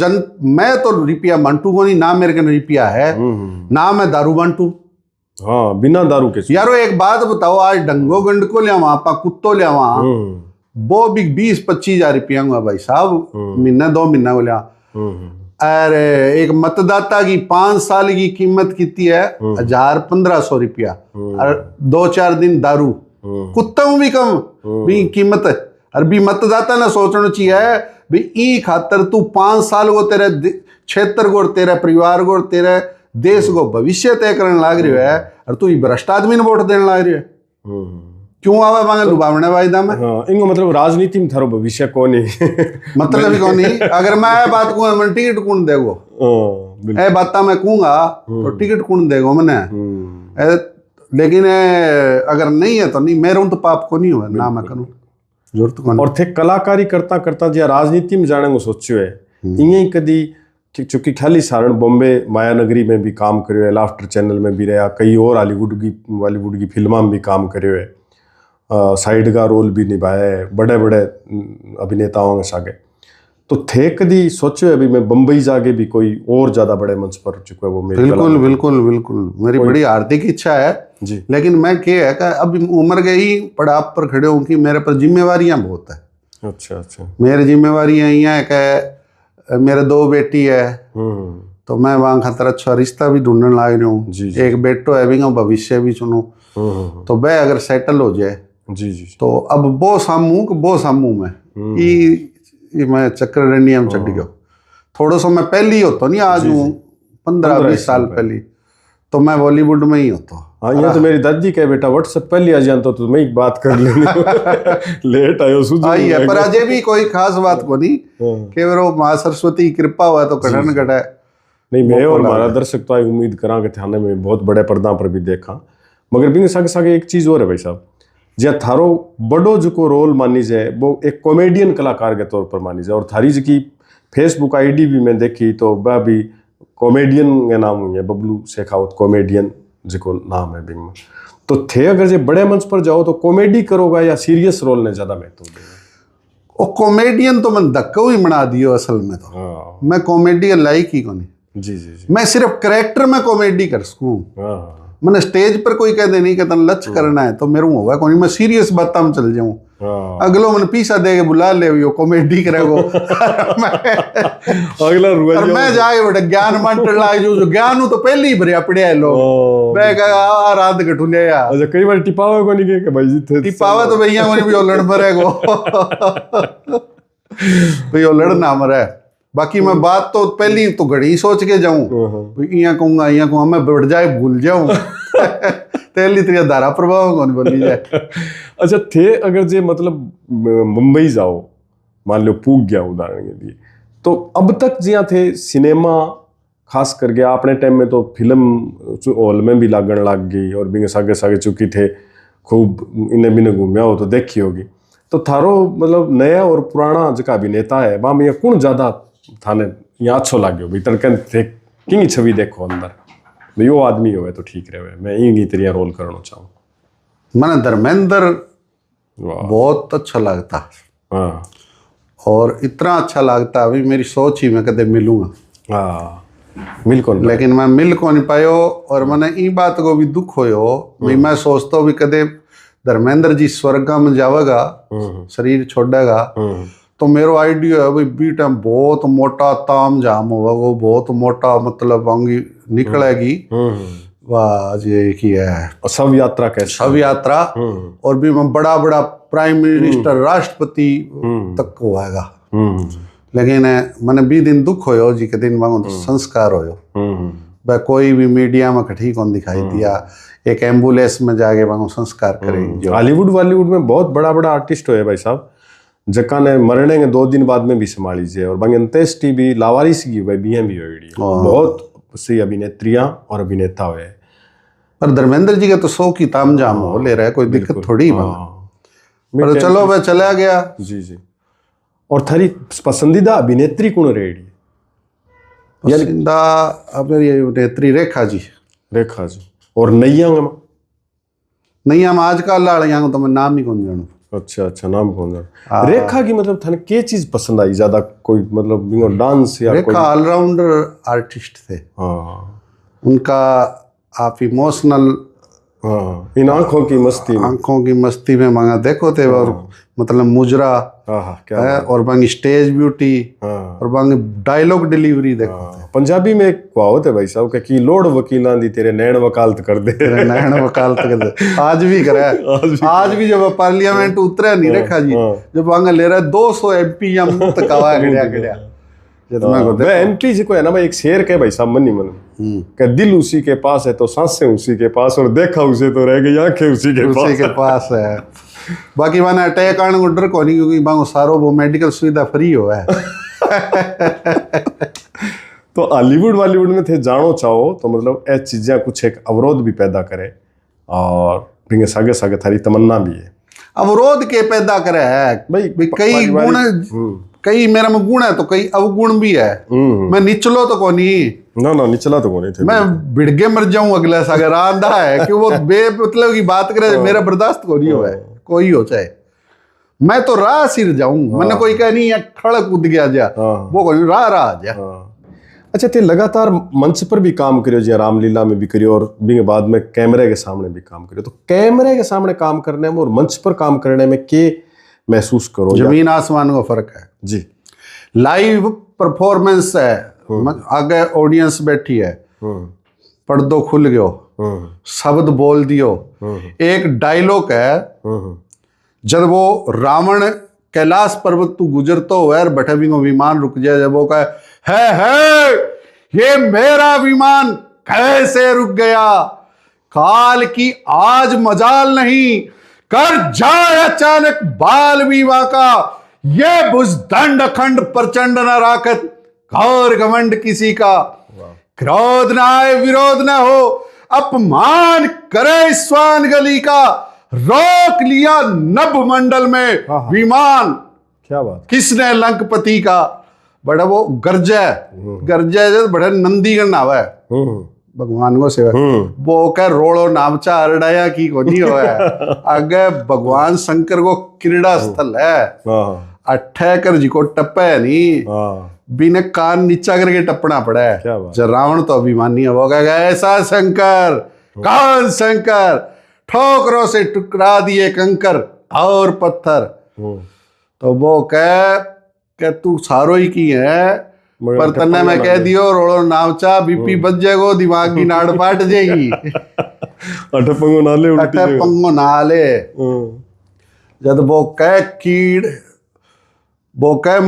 मैं तो रुपया बांटू को नहीं, ना मेरे के रुपया है ना मैं दारू बांटू। हाँ बिना दारू के यारो एक बात बताओ, आज डंगो गंड को लियावा आपा कुत्तो लियावा वो भी 20-25 हजार रुपया भाई साहब महीना 2 महीना को लिया। अरे एक मतदाता की 5 साल की कीमत कितनी है? 1,000-1,500 रुपया और 2-4 दिन दारू कुत्ता भी कम भी कीमत है। और भी मतदाता ने सोचना चाहिए भी ई खातर तू 5 साल को तेरे क्षेत्र को तेरे परिवार को तेरे देश को भविष्य तय करने लाग रही है और तू भ्रष्ट आदमी ने वोट देने लाग रही है। क्यों आवे मांगे लुभावने वायदा में? इनको मतलब राजनीति में थारो भविष्य कौन है? मतलब ही कौन है? अगर मैं ये बात कहूँ मैं टिकट कौन देगो? ए बात मैं कहूँगा तो टिकट कौन देगो मैंने? लेकिन अगर नहीं है तो नहीं, मेरे तो पाप को नहीं हुआ ना मैं करूँ जरूरत कौन। और थे कलाकारी करता करता जो राजनीति में जाने को सोचो है इं कदी चूंकि खाली सारण बॉम्बे माया नगरी में भी काम करियो है, लाफ्टर चैनल में भी रहा, कई और बॉलीवुड की फिल्मा में भी काम करियो है, साइड का रोल भी निभाया है बड़े बड़े अभिनेताओं के सागे। तो थे कदी सोचो है अभी मैं बम्बई जाके भी कोई और ज्यादा बड़े मंच पर चुका है वो मेरी बिल्कुल बिल्कुल बिल्कुल मेरी बड़ी हार्दिक इच्छा है जी। लेकिन मैं क्या है कि अब उम्र गई पड़ाव पर खड़े हूँ कि मेरे पर जिम्मेवारियां बहुत है। अच्छा मेरी जिम्मेवारियां ये है कि मेरे 2 बेटी है तो मैं वहाँ खातर अच्छा रिश्ता भी ढूंढने लाग रही हूँ। एक बेटो है भी भविष्य भी चुनूं तो वह अगर सेटल हो जाए जी तो अब वो सामू में ये मैं चक्कर में चढ़ गया थोड़ा सा। मैं पहले ही होता नहीं आज हूँ 15-20 साल पहले तो मैं बॉलीवुड में ही होता। हाँ ये तो मेरी दादी कहे बेटा व्हाट्सएप पहले आ जानता तो मैं बात कर लेंगे लेट आयो आई है पर अजय भी कोई खास बात को नहीं केवल माँ सरस्वती की कृपा हुआ तो कटन कटा नहीं। मैं और हमारा दर्शक तो उम्मीद करा के थाने में बहुत बड़े पर्दा पर भी देखा मगर बिन सागे सागे एक चीज और है भाई साहब जे थारो बड़ो जो रोल मानी जाए वो एक कॉमेडियन कलाकार के तौर पर मानी जाए और थारी जी की फेसबुक आईडी भी मैं देखी तो वह भी कॉमेडियन के नाम हुई है बबलू शेखावत कॉमेडियन जिको नाम है बिंग में। तो थे अगर जे बड़े मंच पर जाओ तो कॉमेडी करोगा या सीरियस रोल ने ज्यादा महत्व देगा? वो कॉमेडियन तो मैं धक्का ही बना दियो असल में तो मैं कॉमेडी लाइक ही कौन जी मैं सिर्फ करेक्टर में कॉमेडी कर सकूं। मैंने स्टेज पर कोई कह दे नहीं कहता लच करना है तो मेरे हुआ कौन मैं सीरियस बात में चल जाऊं अगलो मैंने पीछा दे के बुला ले कॉमेडी करेगो अगला रुआ मैं जाके बेटा ज्ञान बांटने लाग जो ज्ञान तो पहले ही भरिया पड़िया लो मैं कहा रात कटुले यार। अच्छा कई बार टिपावा को नहीं के भाई जी टिपावा तो भैया कोनी भी लड़ मरेगो भैया लड़ना मरे। बाकी मैं बात तो पहली तो घड़ी सोच के जाऊं यहाँ कहूंगा मैं बढ़ जाए भूल जाऊं तेली तेरी धारा प्रभाव कौन बोली जाए। अच्छा थे अगर जे मतलब मुंबई जाओ मान लो पूग गया उदाहरण के लिए तो अब तक जिया थे सिनेमा खास कर गया अपने टाइम में तो फिल्म हॉल में भी लागण लाग गई और भी सागे सागे चुकी थे खूब इन्हें बिने घूमया हो तो देखी होगी। तो थारो मतलब नया और पुराना जका अभिनेता है वहां में कौन ज्यादा थाने यहाँ अच्छो लाग्यो भाई तड़कन थे किंग छवि देखो अंदर भाई वो आदमी हो तो ठीक रहे मैं इंगी तेरिया रोल करना चाहूँ। मैंने धर्मेंद्र बहुत अच्छा लगता और इतना अच्छा लगता अभी मेरी सोच ही मैं कदे मिलूंगा मिल कौन लेकिन मैं मिल को नहीं पायो और मैंने ई बात को भी दुख होयो भाई मैं सोचता हूँ भी कदे धर्मेंद्र जी स्वर्ग में जावेगा शरीर छोड़ेगा तो मेरा आइडिया है भाई बी टाइम बहुत मोटा ताम जाम होगा वो बहुत मोटा मतलब आंगी निकलेगी वाह जी की है शव यात्रा कैसे शव यात्रा और भी मैं बड़ा बड़ा प्राइम मिनिस्टर राष्ट्रपति तक होगा। लेकिन मैंने 20 दिन दुख होयो जी के दिन मांगो तो संस्कार होयो भाई कोई भी मीडिया में कठी कौन दिखाई दिया एक एम्बुलेंस में जाके मांगो संस्कार करे। हॉलीवुड बॉलीवुड में बहुत बड़ा बड़ा आर्टिस्ट हुए भाई साहब जका ने मरने के 2 दिन बाद में भी संभाली से और बाकी अंत्येष्टि भी लावारिस की भाई बीएम भी हुई बहुत सी अभिनेत्रियां और अभिनेता हुए। पर धर्मेंद्र जी का तो 100 की तामझाम हो ले रहा है कोई दिक्कत थोड़ी पर चलो मैं चला गया जी। और थारी पसंदीदा अभिनेत्री कौन रहेगी? पसंदीदा अभिनेत्री रेखा जी और नैया में आजकल लाड़ियां तो मैं नाम ही कौन जानू। अच्छा नाम कौन जान रेखा की मतलब थाने क्या चीज पसंद आई ज्यादा कोई मतलब डांस या रेखा ऑलराउंडर आर्टिस्ट थे उनका आप इमोशनल हाँ, इन आंखों की मस्ती में, आंखों की मस्ती में मांगा देखो थे। और मतलब मुजरा क्या है, और बांगी स्टेज ब्यूटी, और बांगी डायलॉग डिलीवरी देखो थे। पंजाबी में एक कहावत है भाई साहब के कि लोड वकीलां दी तेरे नैन वकालत कर दे, तेरे नैन वकालत कर दे। आज भी करे, आज भी जब पार्लियामेंट उतरे नहीं रेखा जी, जब बांगा ले रहा है 200 MP या मुंह तकावा गड़िया मैं एमपी जी को है ना भाई, एक शेर के भाई साहब मनी मन के दिल उसी के पास है तो सांसें उसी के पास, और देखा उसे तो रह गई आंखें उसी के पास है। बाकी माने अटैक आने को डर को नहीं, क्योंकि बांगो सारो वो मेडिकल सुविधा फ्री हो है। तो हॉलीवुड बॉलीवुड में थे जानो चाहो तो मतलब ए चीजें कुछ एक अवरोध भी पैदा करे, और बिंगे सागे सागे थारी तमन्ना भी है। अवरोध के पैदा करे है भाई, कई गुण, कई मेरा में गुण है तो कई अवगुण भी है। मैं निचलो तो कोनी ना निचला तो कोनी थे, मैं भिड़के मर जाऊं अगला सागर आंधा है कि वो बेमतलब की बात करे, मेरा बर्दाश्त को नहीं हो है, कोई हो चाहे मैं तो राह सिर जाऊं। मैंने कोई कह नहीं खड़ कूद गया जा, वो कोई राह जा। अच्छा, ते लगातार मंच पर भी काम करियो, जी रामलीला में भी करियो, और भी बाद में कैमरे के सामने भी काम करियो। तो कैमरे के सामने काम करने में और मंच पर काम करने में के महसूस करो? जमीन आसमान का फर्क है जी। लाइव परफॉर्मेंस है, आगे ऑडियंस बैठी है, पर्दो खुल गयो, शब्द बोल दियो, एक डायलॉग है। जब वो रावण कैलाश पर्वत तू गुजरतो हुआ बैठे भी विमान रुक जाए, जब वो कहे है ये मेरा विमान कैसे रुक गया, काल की आज मजाल नहीं, कर जाए अचानक बाल विवाह का, ये बुजदंड अखंड प्रचंड न राकत, घोर घमंड किसी का, क्रोध न आए विरोध न हो, अपमान करे स्वान गली का, रोक लिया नभ मंडल में विमान, क्या बात, किसने लंकपति का। बड़ा वो गर्जे बड़े नंदीगण आवे भगवान को सेवा, वो कह रोड़ो नामचा अरडाया की को नहीं हो है। आगे भगवान शंकर को क्रीड़ा स्थल है, अट्ठे कर जी को टप्पे नहीं, बिना कान नीचा करके टपना पड़ा है। जब रावण तो अभिमानी है, वो कहेगा ऐसा शंकर, कौन शंकर, ठोकरों से टुकरा दिए कंकर और पत्थर। तो वो कह तू सारो ही की है, पर तन्ने मैं कह दियो रोड़ो नावचा, बीपी बच जाएगो, दिमाग की नाड़ पाट जाएगी। अठे पंगो नाले जब वो कह कीड़, वो कह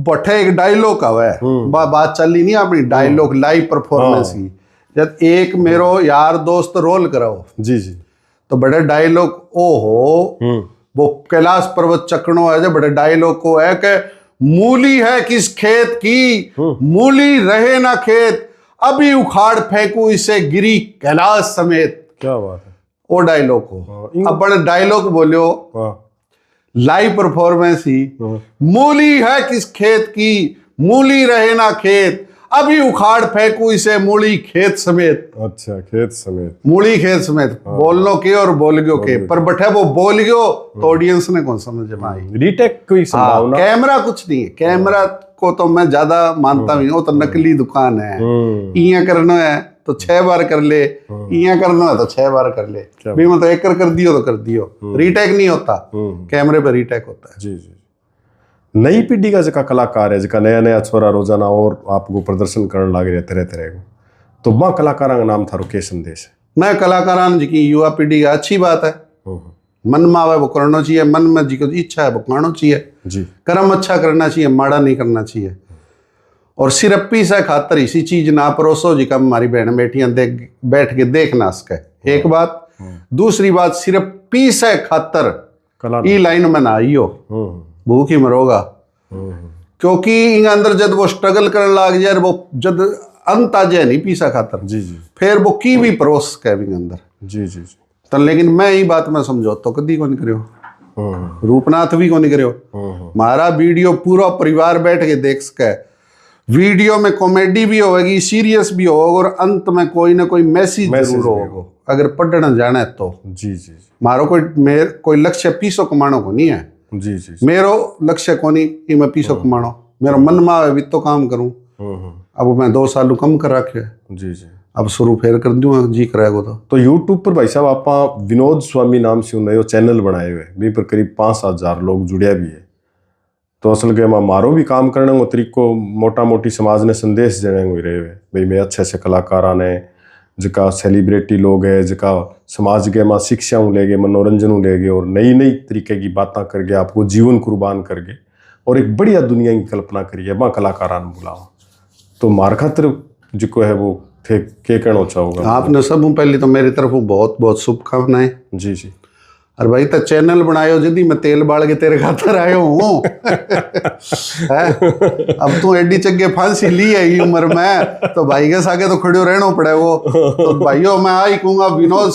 बठे एक डायलॉग आवे, बात चली नहीं अपनी डायलॉग लाइव परफॉर्मेंस की। जब एक मेरो यार दोस्त रोल कराओ जी जी, तो बड़े डायलॉग ओहो, वो कैलाश पर्वत चकनो है, जब बड़े डायलॉग को है कि मूली है किस खेत की, मूली रहे ना खेत, अभी उखाड़ फेंकू इसे गिरी कैलाश समेत। क्या बात है। वो डायलॉग को अब बड़े डायलॉग बोलियो, लाइव परफॉर्मेंस ही, मूली है किस खेत की, मूली रहे ना खेत, अभी उखाड़ फेंकू इसे मूली खेत समेत। अच्छा, खेत समेत, मूली खेत समेत, बोलनो के और बोल गयो के, पर बठे वो बोल गयो तो ऑडियंस ने कौन समझ में आई। रीटेक कोई संभावना? कैमरा कुछ नहीं है, कैमरा को तो मैं ज्यादा मानता नहीं, वो तो नकली दुकान है। इया करना है तो 6 बार कर ले, इया करना है तो 6 बार कर ले, भी मतलब एक कर दियो तो कर दियो। रीटेक नहीं होता, कैमरे पे रीटेक होता है। जी जी। नई पीढ़ी का जका कलाकार है, जका नया नया छोरा रोजाना और आपको प्रदर्शन करने लग रहे तरह तरह को, तो वह कलाकारा का नाम थारो के संदेश है? मैं कलाकारान जी की युवा पीढ़ी का अच्छी बात है, मन में आवे वो करना चाहिए, मन में जी को इच्छा है वो करना चाहिए जी, कर्म अच्छा करना चाहिए, माड़ा नहीं करना चाहिए। और सिर्फ पीसा खातर इसी चीज ना परोसो जी का हमारी बहन बेटियां बैठ के देख ना सके, एक बात। दूसरी बात, सिर्फ पीसे खातर ई लाइन में ना आइयो, भूख ही मरोगा। क्योंकि इन अंदर जब वो स्ट्रगल करने लग जाए, वो जब अंत आ जाए नहीं पीसा खातर जी जी, फिर फिर वो की भी परोस के अंदर जी जी जी। तो लेकिन मैं ये बात में समझो तो कदी को नहीं करियो, रूपनाथ भी को नहीं करियो। हमारा वीडियो पूरा परिवार बैठ के देख सके, वीडियो में कॉमेडी भी होगी, सीरियस भी होगा, और अंत में कोई ना कोई मैसेज जरूर होगा, अगर पढ़ना जाने तो। जी जी, मारो कोई लक्ष्य पीसो कमानो को नहीं है। जी जी, मेरो लक्ष्य को नहीं कि मैं पीसो कमानो, मेरा मन में आवे भी तो काम करूं। अब मैं 2 साल कम कर रखे है जी जी, अब शुरू फिर कर दूंगा जी करेगा तो यूट्यूब पर भाई साहब आप विनोद स्वामी नाम से नयो चैनल बनाए हुए भी पर करीब 5,000 लोग जुड़िया भी है। तो असल के मारो भी काम करने को तरीको मोटा मोटी समाज ने संदेश देने को रहे हुए भाई मैं अच्छे कलाकार आने जिका सेलिब्रिटी लोग है जिका समाज के माँ शिक्षा ले गए मनोरंजन ले गए और नई नई तरीके की बातें करके आपको जीवन कुर्बान करके और एक बढ़िया दुनिया की कल्पना करिए वहाँ कलाकार बुलाओ। तो मार खातर जिको है वो थे के कहना चाहोगा? आपने सब पहले तो मेरी तरफ बहुत बहुत शुभकामनाएं। जी जी। और भाई तो चैनल बनायो जदी मैं तेल बाल के तेरे खातर आयो हूँ अब तू एडी चगे फांसी ली है ये उम्र में तो भाई के सागे तो खड़ियो रहना पड़े वो। तो भाइयों मैं आई कहूँगा विनोद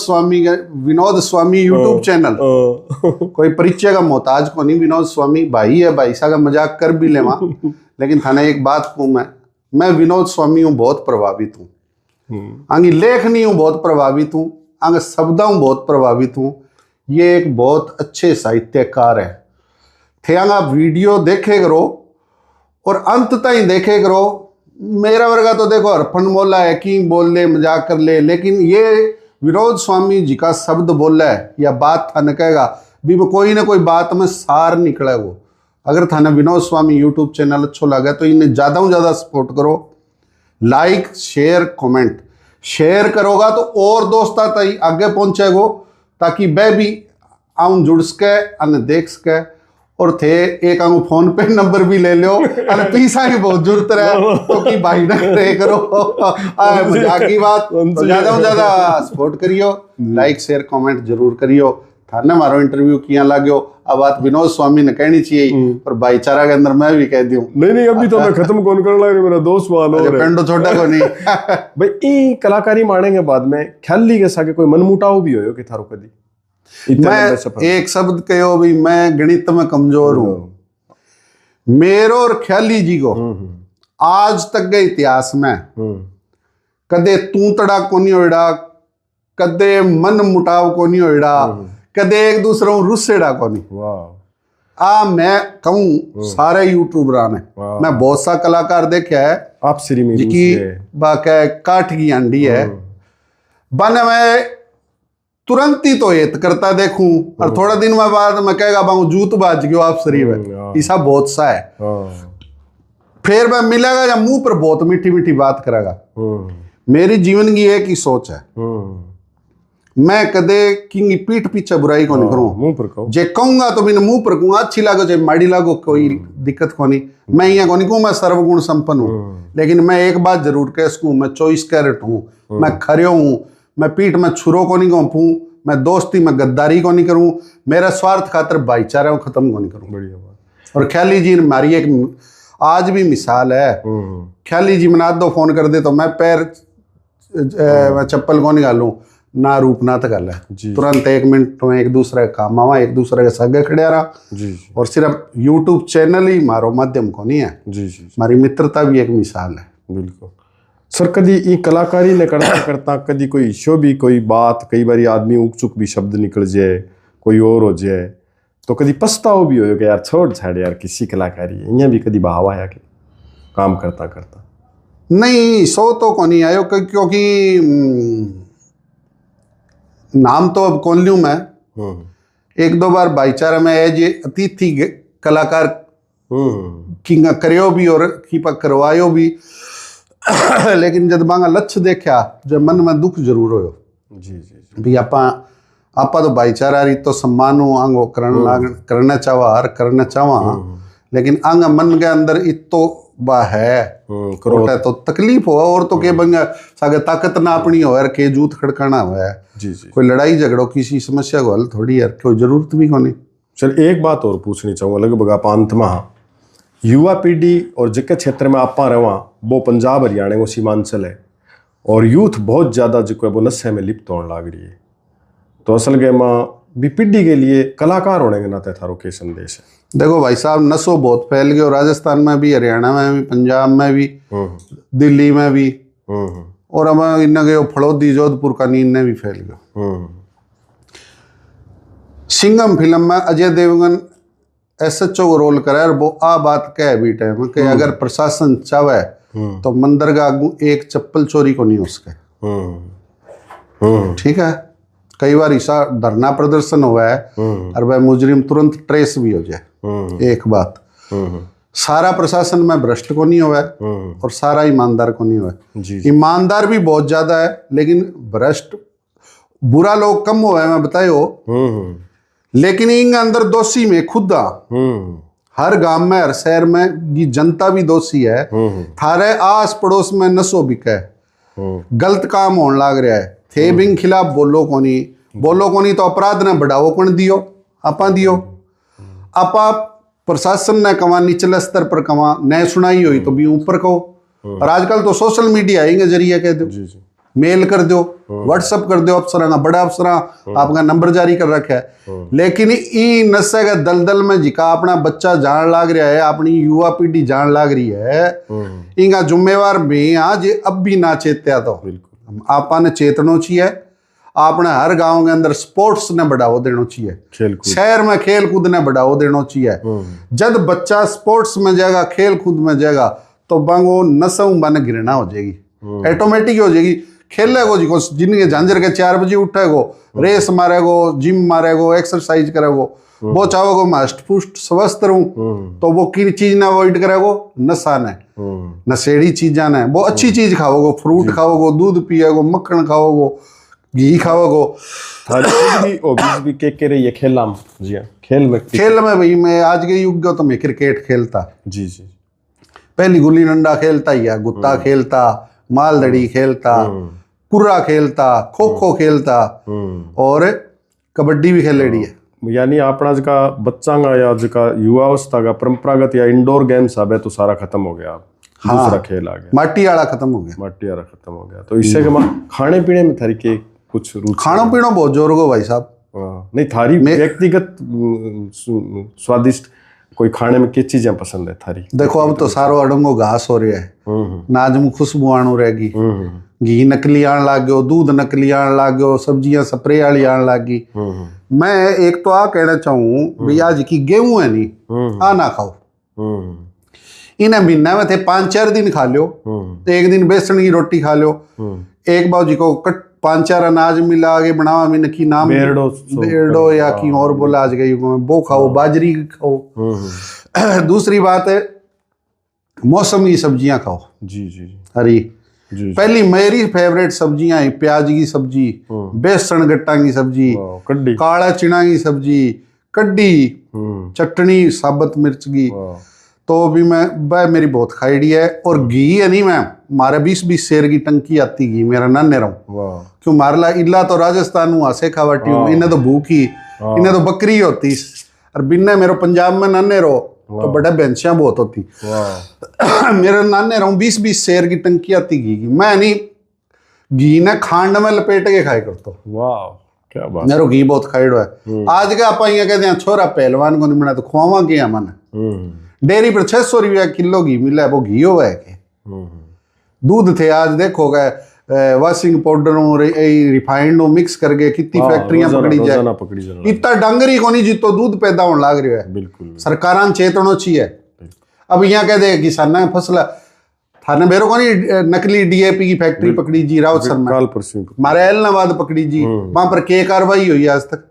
स्वामी यूट्यूब चैनल कोई परिचय का मोहताज को नहीं। विनोद स्वामी भाई है, भाई सा का मजाक कर भी ले वहाँ, लेकिन थाने एक बात कहूँ मैं विनोद स्वामी हूँ बहुत प्रभावित हूँ। आगे लेखनी हूँ बहुत प्रभावित हूँ, आगे शब्दा हूँ बहुत प्रभावित हूँ। ये एक बहुत अच्छे साहित्यकार है थे। आप वीडियो देखे करो और अंत तक देखे करो। मेरा वर्गा तो देखो हरफन बोला है कि बोल ले मजाक कर ले, लेकिन ये विनोद स्वामी जी का शब्द बोला है या बात था न कहेगा भी कोई ना कोई बात में सार निकले वो। अगर थाने विनोद स्वामी यूट्यूब चैनल अच्छो लगे तो इन्हें ज़्यादा से ज़्यादा सपोर्ट करो, लाइक शेयर कमेंट। शेयर करोगा तो और दोस्ता तक आगे पहुँचेगो ताकि वह भी आऊँ जुड़ सके अन देख सके। और थे एक आऊँ फोन पे नंबर भी ले लो अन पैसा की बहुत जरूरत रहे तो कि भाई ना करे करो मजाक की बात। तो ज़्यादा से ज़्यादा सपोर्ट करियो, लाइक शेयर कमेंट जरूर करियो। थाने मारो इंटरव्यू किया लागो अब बात विनोद स्वामी ने कहनी चाहिए पर भाईचारा के अंदर मैं भी कह दूं नहीं अभी तो मैं खत्म कौन कर रहा मेरा दोस्त वालों पेंडो छोटा को नहीं भाई ई कलाकारी मारने के बाद में ख्याली के साके कोई मनमुटाव भी होयो कि थारो कदी? मैं एक शब्द कहो भी मैं गणित में कमजोर हूँ। मेरो और ख्याली जी को आज तक के इतिहास में कदे तू तड़ा को नहीं होड़ा, कदे मन मुटाव को नहीं होड़ा, कदे एक दूसरे को रुस्सेड़ा को नहीं। मैं कहूँ सारे यूट्यूबर ने मैं बहुत सा कलाकार देखा है आप श्री में जिकी बाका काठ की अंडी है बने मैं तुरंत ही तो येत करता देखूं और थोड़ा दिन में बाद मैं कहेगा बाहू जूत बाज गयो आप शरीर में ऐसा बहुत सा है। फिर मैं मिलेगा या मुंह पर बहुत मीठी मीठी बात करेगा। मेरी जीवन की एक ही सोच है मैं कदे किंगी पीठ पीछे बुराई को नहीं करूँ। मुंह पर कहूँ जे कहूंगा तो मैंने मुंह पर कहूँगा अच्छी लागो चाहे माड़ी लागो कोई दिक्कत को नहीं। मैं यहाँ को नहीं कहूँ मैं सर्वगुण संपन्न हूँ, लेकिन मैं एक बात जरूर कह सकूँ मैं 24 कैरेट हूँ, मैं खर्यो हूँ, मैं पीठ में छुरो को नहीं घोंपूं, मैं दोस्ती में गद्दारी को नहीं करूँ, मेरा स्वार्थ खातर भाईचारा को खत्म को नहीं करूँ। बढ़िया बात। और ख्याली जी हमारी एक आज भी मिसाल है। ख्याली जी मना दो फोन कर दे तो मैं पैर मैं चप्पल को निकालूं ना रूप ना तो गल है तुरंत 1 मिनट में एक दूसरे का काम आवा एक दूसरे के सगे खड़े रहा। और सिर्फ यूट्यूब चैनल ही मारो माध्यम को नहीं है हमारी मित्रता भी एक मिसाल है। बिल्कुल सर कदी ई कलाकारी ने करता करता कदी कोई शो भी कोई बात कई बार आदमी उक चुक भी शब्द निकल जाए कोई और हो जाए तो कदी पछताओ भी हो कि यार छोड़ छाड़ यार किसी कलाकारी यहाँ भी कदी बहावा आया कि काम करता करता? नहीं सो तो को नहीं आयो क्योंकि नाम तो अब कौन लूँ मैं 1-2 बार भाईचारा में एज अतिथि कलाकार की करियो भी और की करवायो भी लेकिन जब बांगा लक्ष्य देखा जब मन में दुख जरूर हो भी आपा तो भाईचारा री तो सम्मान आंगो करना चावा हर करना चावा लेकिन आंग मन के अंदर इतो बा है तो तकलीफ हो और तो के बंगा सागे ताकत ना अपनी हो यार के जूत खड़काना हो है कोई लड़ाई झगड़ो किसी समस्या को हल थोड़ी यार कोई जरूरत भी को नहीं। चल एक बात और पूछनी चाहूँगा लगभग आप अंत में युवा पीढ़ी और जिके क्षेत्र में आपा रवा वो पंजाब हरियाणा को सीमांचल है और यूथ बहुत ज़्यादा जो है वो नशे में लिप्त होने लग रही है। तो असल के माँ भी पीढ़ी के लिए कलाकार होने के नाते थारो के संदेश है? देखो भाई साहब नशो बहुत फैल गया राजस्थान में भी हरियाणा में भी पंजाब में भी दिल्ली में भी और अब इन गए फड़ौदी जोधपुर का नींद भी फैल गया। सिंघम फिल्म में अजय देवगन SHO को रोल करे और वो आ बात कह भी टाइम कि अगर प्रशासन चाहे तो मंदिर का आगू एक चप्पल चोरी को नहीं हो सके। ठीक है, कई बार ऐसा धरना प्रदर्शन हुआ है और वह मुजरिम तुरंत ट्रेस भी हो जाए। एक बात, सारा प्रशासन में भ्रष्ट को नहीं हुआ है और सारा ईमानदार को नहीं हुआ है। ईमानदार भी बहुत ज्यादा है, लेकिन भ्रष्ट बुरा लोग कम हुआ है, मैं बतायो। लेकिन इन अंदर दोषी में खुद हर गांव में, हर शहर में ये जनता भी दोषी है। थारे आस पड़ोस में नशो बिका है, गलत काम होने लग रहा है, थे बिंग खिलाफ बोलो कोनी तो अपराध ने बढ़ावो कौन दियो? आपा दियो। आपा प्रशासन ने कमा निचले स्तर पर कमा, नए सुनाई हुई तो भी ऊपर कहो। और आजकल तो सोशल मीडिया आएंगे जरिए कह दो, मेल कर दो, व्हाट्सएप कर दो, अफसर का बड़ा अफसर आपका नंबर जारी कर रखा है। लेकिन ई नशे के दलदल में जिका अपना बच्चा जान लाग रहा है, अपनी युवा पीढ़ी जान लाग रही है, इनका जिम्मेवार भी आज अब भी ना चेत्या तो आपा ने चेतनो चाहिए। आपने हर गांव के अंदर स्पोर्ट्स ने बढ़ावा देना चाहिए, शहर में खेल कूद ने बढ़ावा देना चाहिए। जब बच्चा स्पोर्ट्स में जाएगा, खेल कूद में जाएगा, तो वो नशा बन घृणा हो जाएगी, ऑटोमेटिक हो जाएगी। खेलेगो जिको जिनके झांझर के 4 बजे उठेगो, रेस मारेगो, जिम मारेगो, एक्सरसाइज करेगो, वो चाहोगो मैं हष्ट पुष्ट स्वस्थ रहूं, तो वो किन चीज ने अवॉइड करेगो? नशा ने, नशेड़ी चीजा ने। वो अच्छी चीज खाओगो, फ्रूट खाओगो, दूध पिएगो, मक्खन खाओगो, घी खाओगो। भी के रही है खेल में भाई मैं आज के युग का तो मैं क्रिकेट खेलता जी। पहली गुल्ली डंडा खेलता ही है, गुत्ता खेलता, मालदड़ी खेलता, कुर्रा खेलता, खो खो खेलता और कबड्डी भी खेल रही है। यानी अपना जका बच्चा का या जका युवावस्था का परंपरागत या इंडोर गेम्स अब तो सारा खत्म हो गया। दूसरा खेल आ गया, माटी वाला खत्म हो गया। तो इससे खाने पीने में थारी के कुछ खाना पीना बहुत जोर गो भाई साहब। नहीं, थारी व्यक्तिगत स्वादिष्ट कोई खाने में किस चीजें पसंद है थारी? देखो अब तो सारो अडंगो घास हो रहा है, नाज में खुशबू आनो रहेगी, घी नकली आन लाग गयो, दूध नकली आन लाग गयो, सब्जियां स्प्रे वाली आन लागी। मैं एक तो आ कहना चाहूँ भाई आज की गेहूं है नहीं, आ ना खाओ। इन्हें महीना में थे 5-4 दिन खा लो, एक दिन बेसन की रोटी खा लो, एक बार जी को 5-4 अनाज मिला आगे बनावा में की नाम बेरडो या की और बोला आज के युग में, वो खाओ, बाजरी खाओ। दूसरी बात है मौसम की सब्जियां खाओ। जी हरी पहली मेरी फेवरेट सब्जियां है प्याज की सब्जी, बेसन गट्टा की सब्जी, काला चिना की सब्जी, कड्डी, चटनी साबत मिर्च की, तो भी मैं मेरी बहुत खाईडी है। और घी है नहीं, मैं मारे 20-20 शेर की टंकी आती घी मेरा नाने रहूं, क्यों मारला इला तो राजस्थान हूँ हसे खावाटी हूँ, इन्हें तो भूखी, इन्हें तो बकरी होती, और बिन्ने मेरो पंजाब में नाने रहो तो बड़े बेंचियां बहुत होती। मेरे नाने रहूं 20-20 शेर की टंकी आती घी की, मैं नहीं घी ने खांड में लपेट के खाई करता। वाह क्या बात, मेरे घी बहुत खाईडो है। आज के आप कहते हैं छोरा पहलवान को नहीं बना तो खुआवा क्या मन, डेयरी पर 600 रुपया किलो घी मिला है, वो घी हो है के दूध थे। आज देखो गए वॉशिंग पाउडर और रिफाइंड मिक्स करके कितनी फैक्ट्रियां पकड़ी जाए, इतना डंगरी को नहीं जितो दूध पैदा होने लग रहा है। बिल्कुल सरकारां चेतनो चाहिए। अब यहाँ कह दे किसाना फसल थाने बेरो को नहीं नकली डीएपी की फैक्ट्री पकड़ी जी रावतसर में, मारे एलनाबाद पकड़ी जी, वहां पर के कार्रवाई हुई आज तक।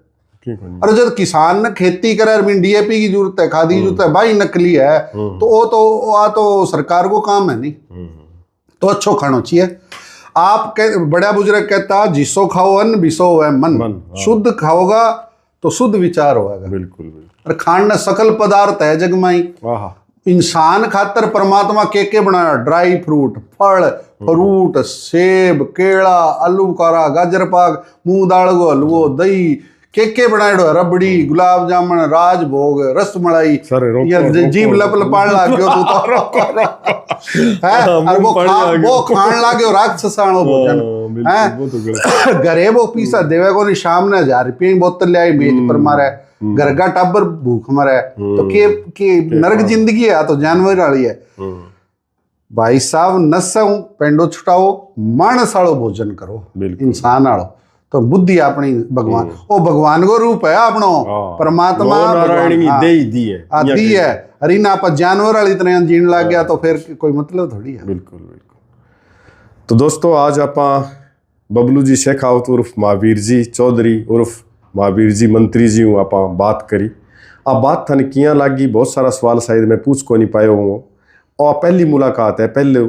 और जब किसान ने खेती करे डीएपी की जरूरत है, खाद की जरूरत है, भाई नकली है तो वो तो सरकार को काम है नहीं, तो अच्छो खाना चाहिए। आप बड़ा बुजुर्ग कहता जिसो खाओ अन्न बिसो है मन, शुद्ध खाओगा तो शुद्ध विचार होगा। बिल्कुल। और खाना सकल पदार्थ है जगमाई, इंसान खातर परमात्मा के बनाया, ड्राई फ्रूट, फल फ्रूट, सेब, केला, आलू बुखारा, गाजर पाक, मूंग दाल को हलवो, दही के बनाएडो, रबड़ी, गुलाब जामुन, राजभोग, रसमलाई, जीभ लपलपाण लाग गयो तू तो है, और वो खान लाग गयो राक्षसाणो भोजन है। घरे वो पीसा देवे को नहीं, शाम ने 1000 रुपये की बोतल ले आई मेज पर मारे, घर का टाबर भूख मरे, तो के नरक जिंदगी है, तो जानवर वाली है। भाई साहब नसो पेंडो छुटाओ, मानस वालो भोजन करो, इंसान वालो, तो बुद्धि अपनी भगवान, वो भगवान को रूप है अपनो, परमात्मा दी है। अरे ना आप जानवर वाली तरह जीण लग गया तो फिर कोई मतलब थोड़ी है। बिल्कुल। तो दोस्तों आज आप बबलू जी शेखावत उर्फ महावीर जी चौधरी उर्फ महावीर जी मंत्री जी हूँ आप बात करी। अब बात थाने किया लागी, बहुत सारा सवाल शायद मैं पूछ को नहीं पाया हूँ, और पहली मुलाकात है, पहले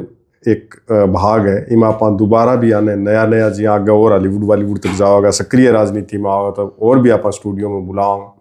एक भाग है, इम आप दोबारा भी आने नया नया जी आगे और हॉलीवुड तक जाओगा, सक्रिय राजनीति में आओगा तो और भी आप स्टूडियो में बुलाओ।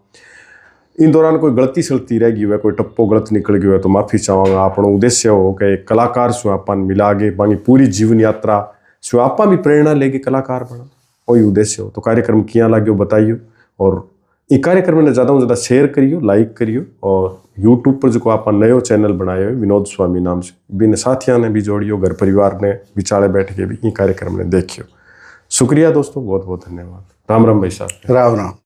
इन दौरान कोई गलती सलती रह गई है, कोई टप्पो गलत निकल गया है तो माफ़ी चाहूँगा। अपना उद्देश्य हो कि एक कलाकार से अपन मिला के बाकी पूरी जीवन यात्रा से आप भी प्रेरणा लेके कलाकार बना, वही उद्देश्य हो। तो कार्यक्रम किया लगे बताइए, और ये कार्यक्रम ने ज़्यादा से ज़्यादा शेयर करियो, लाइक करियो, और यूट्यूब पर जो आप नयो चैनल बनाए हो विनोद स्वामी नाम से, बिन साथियों ने भी जोड़ियो, घर परिवार ने विचारे बैठ के भी ये कार्यक्रम ने देखियो। शुक्रिया दोस्तों, बहुत बहुत धन्यवाद। राम राम भाई साहब। राम राम।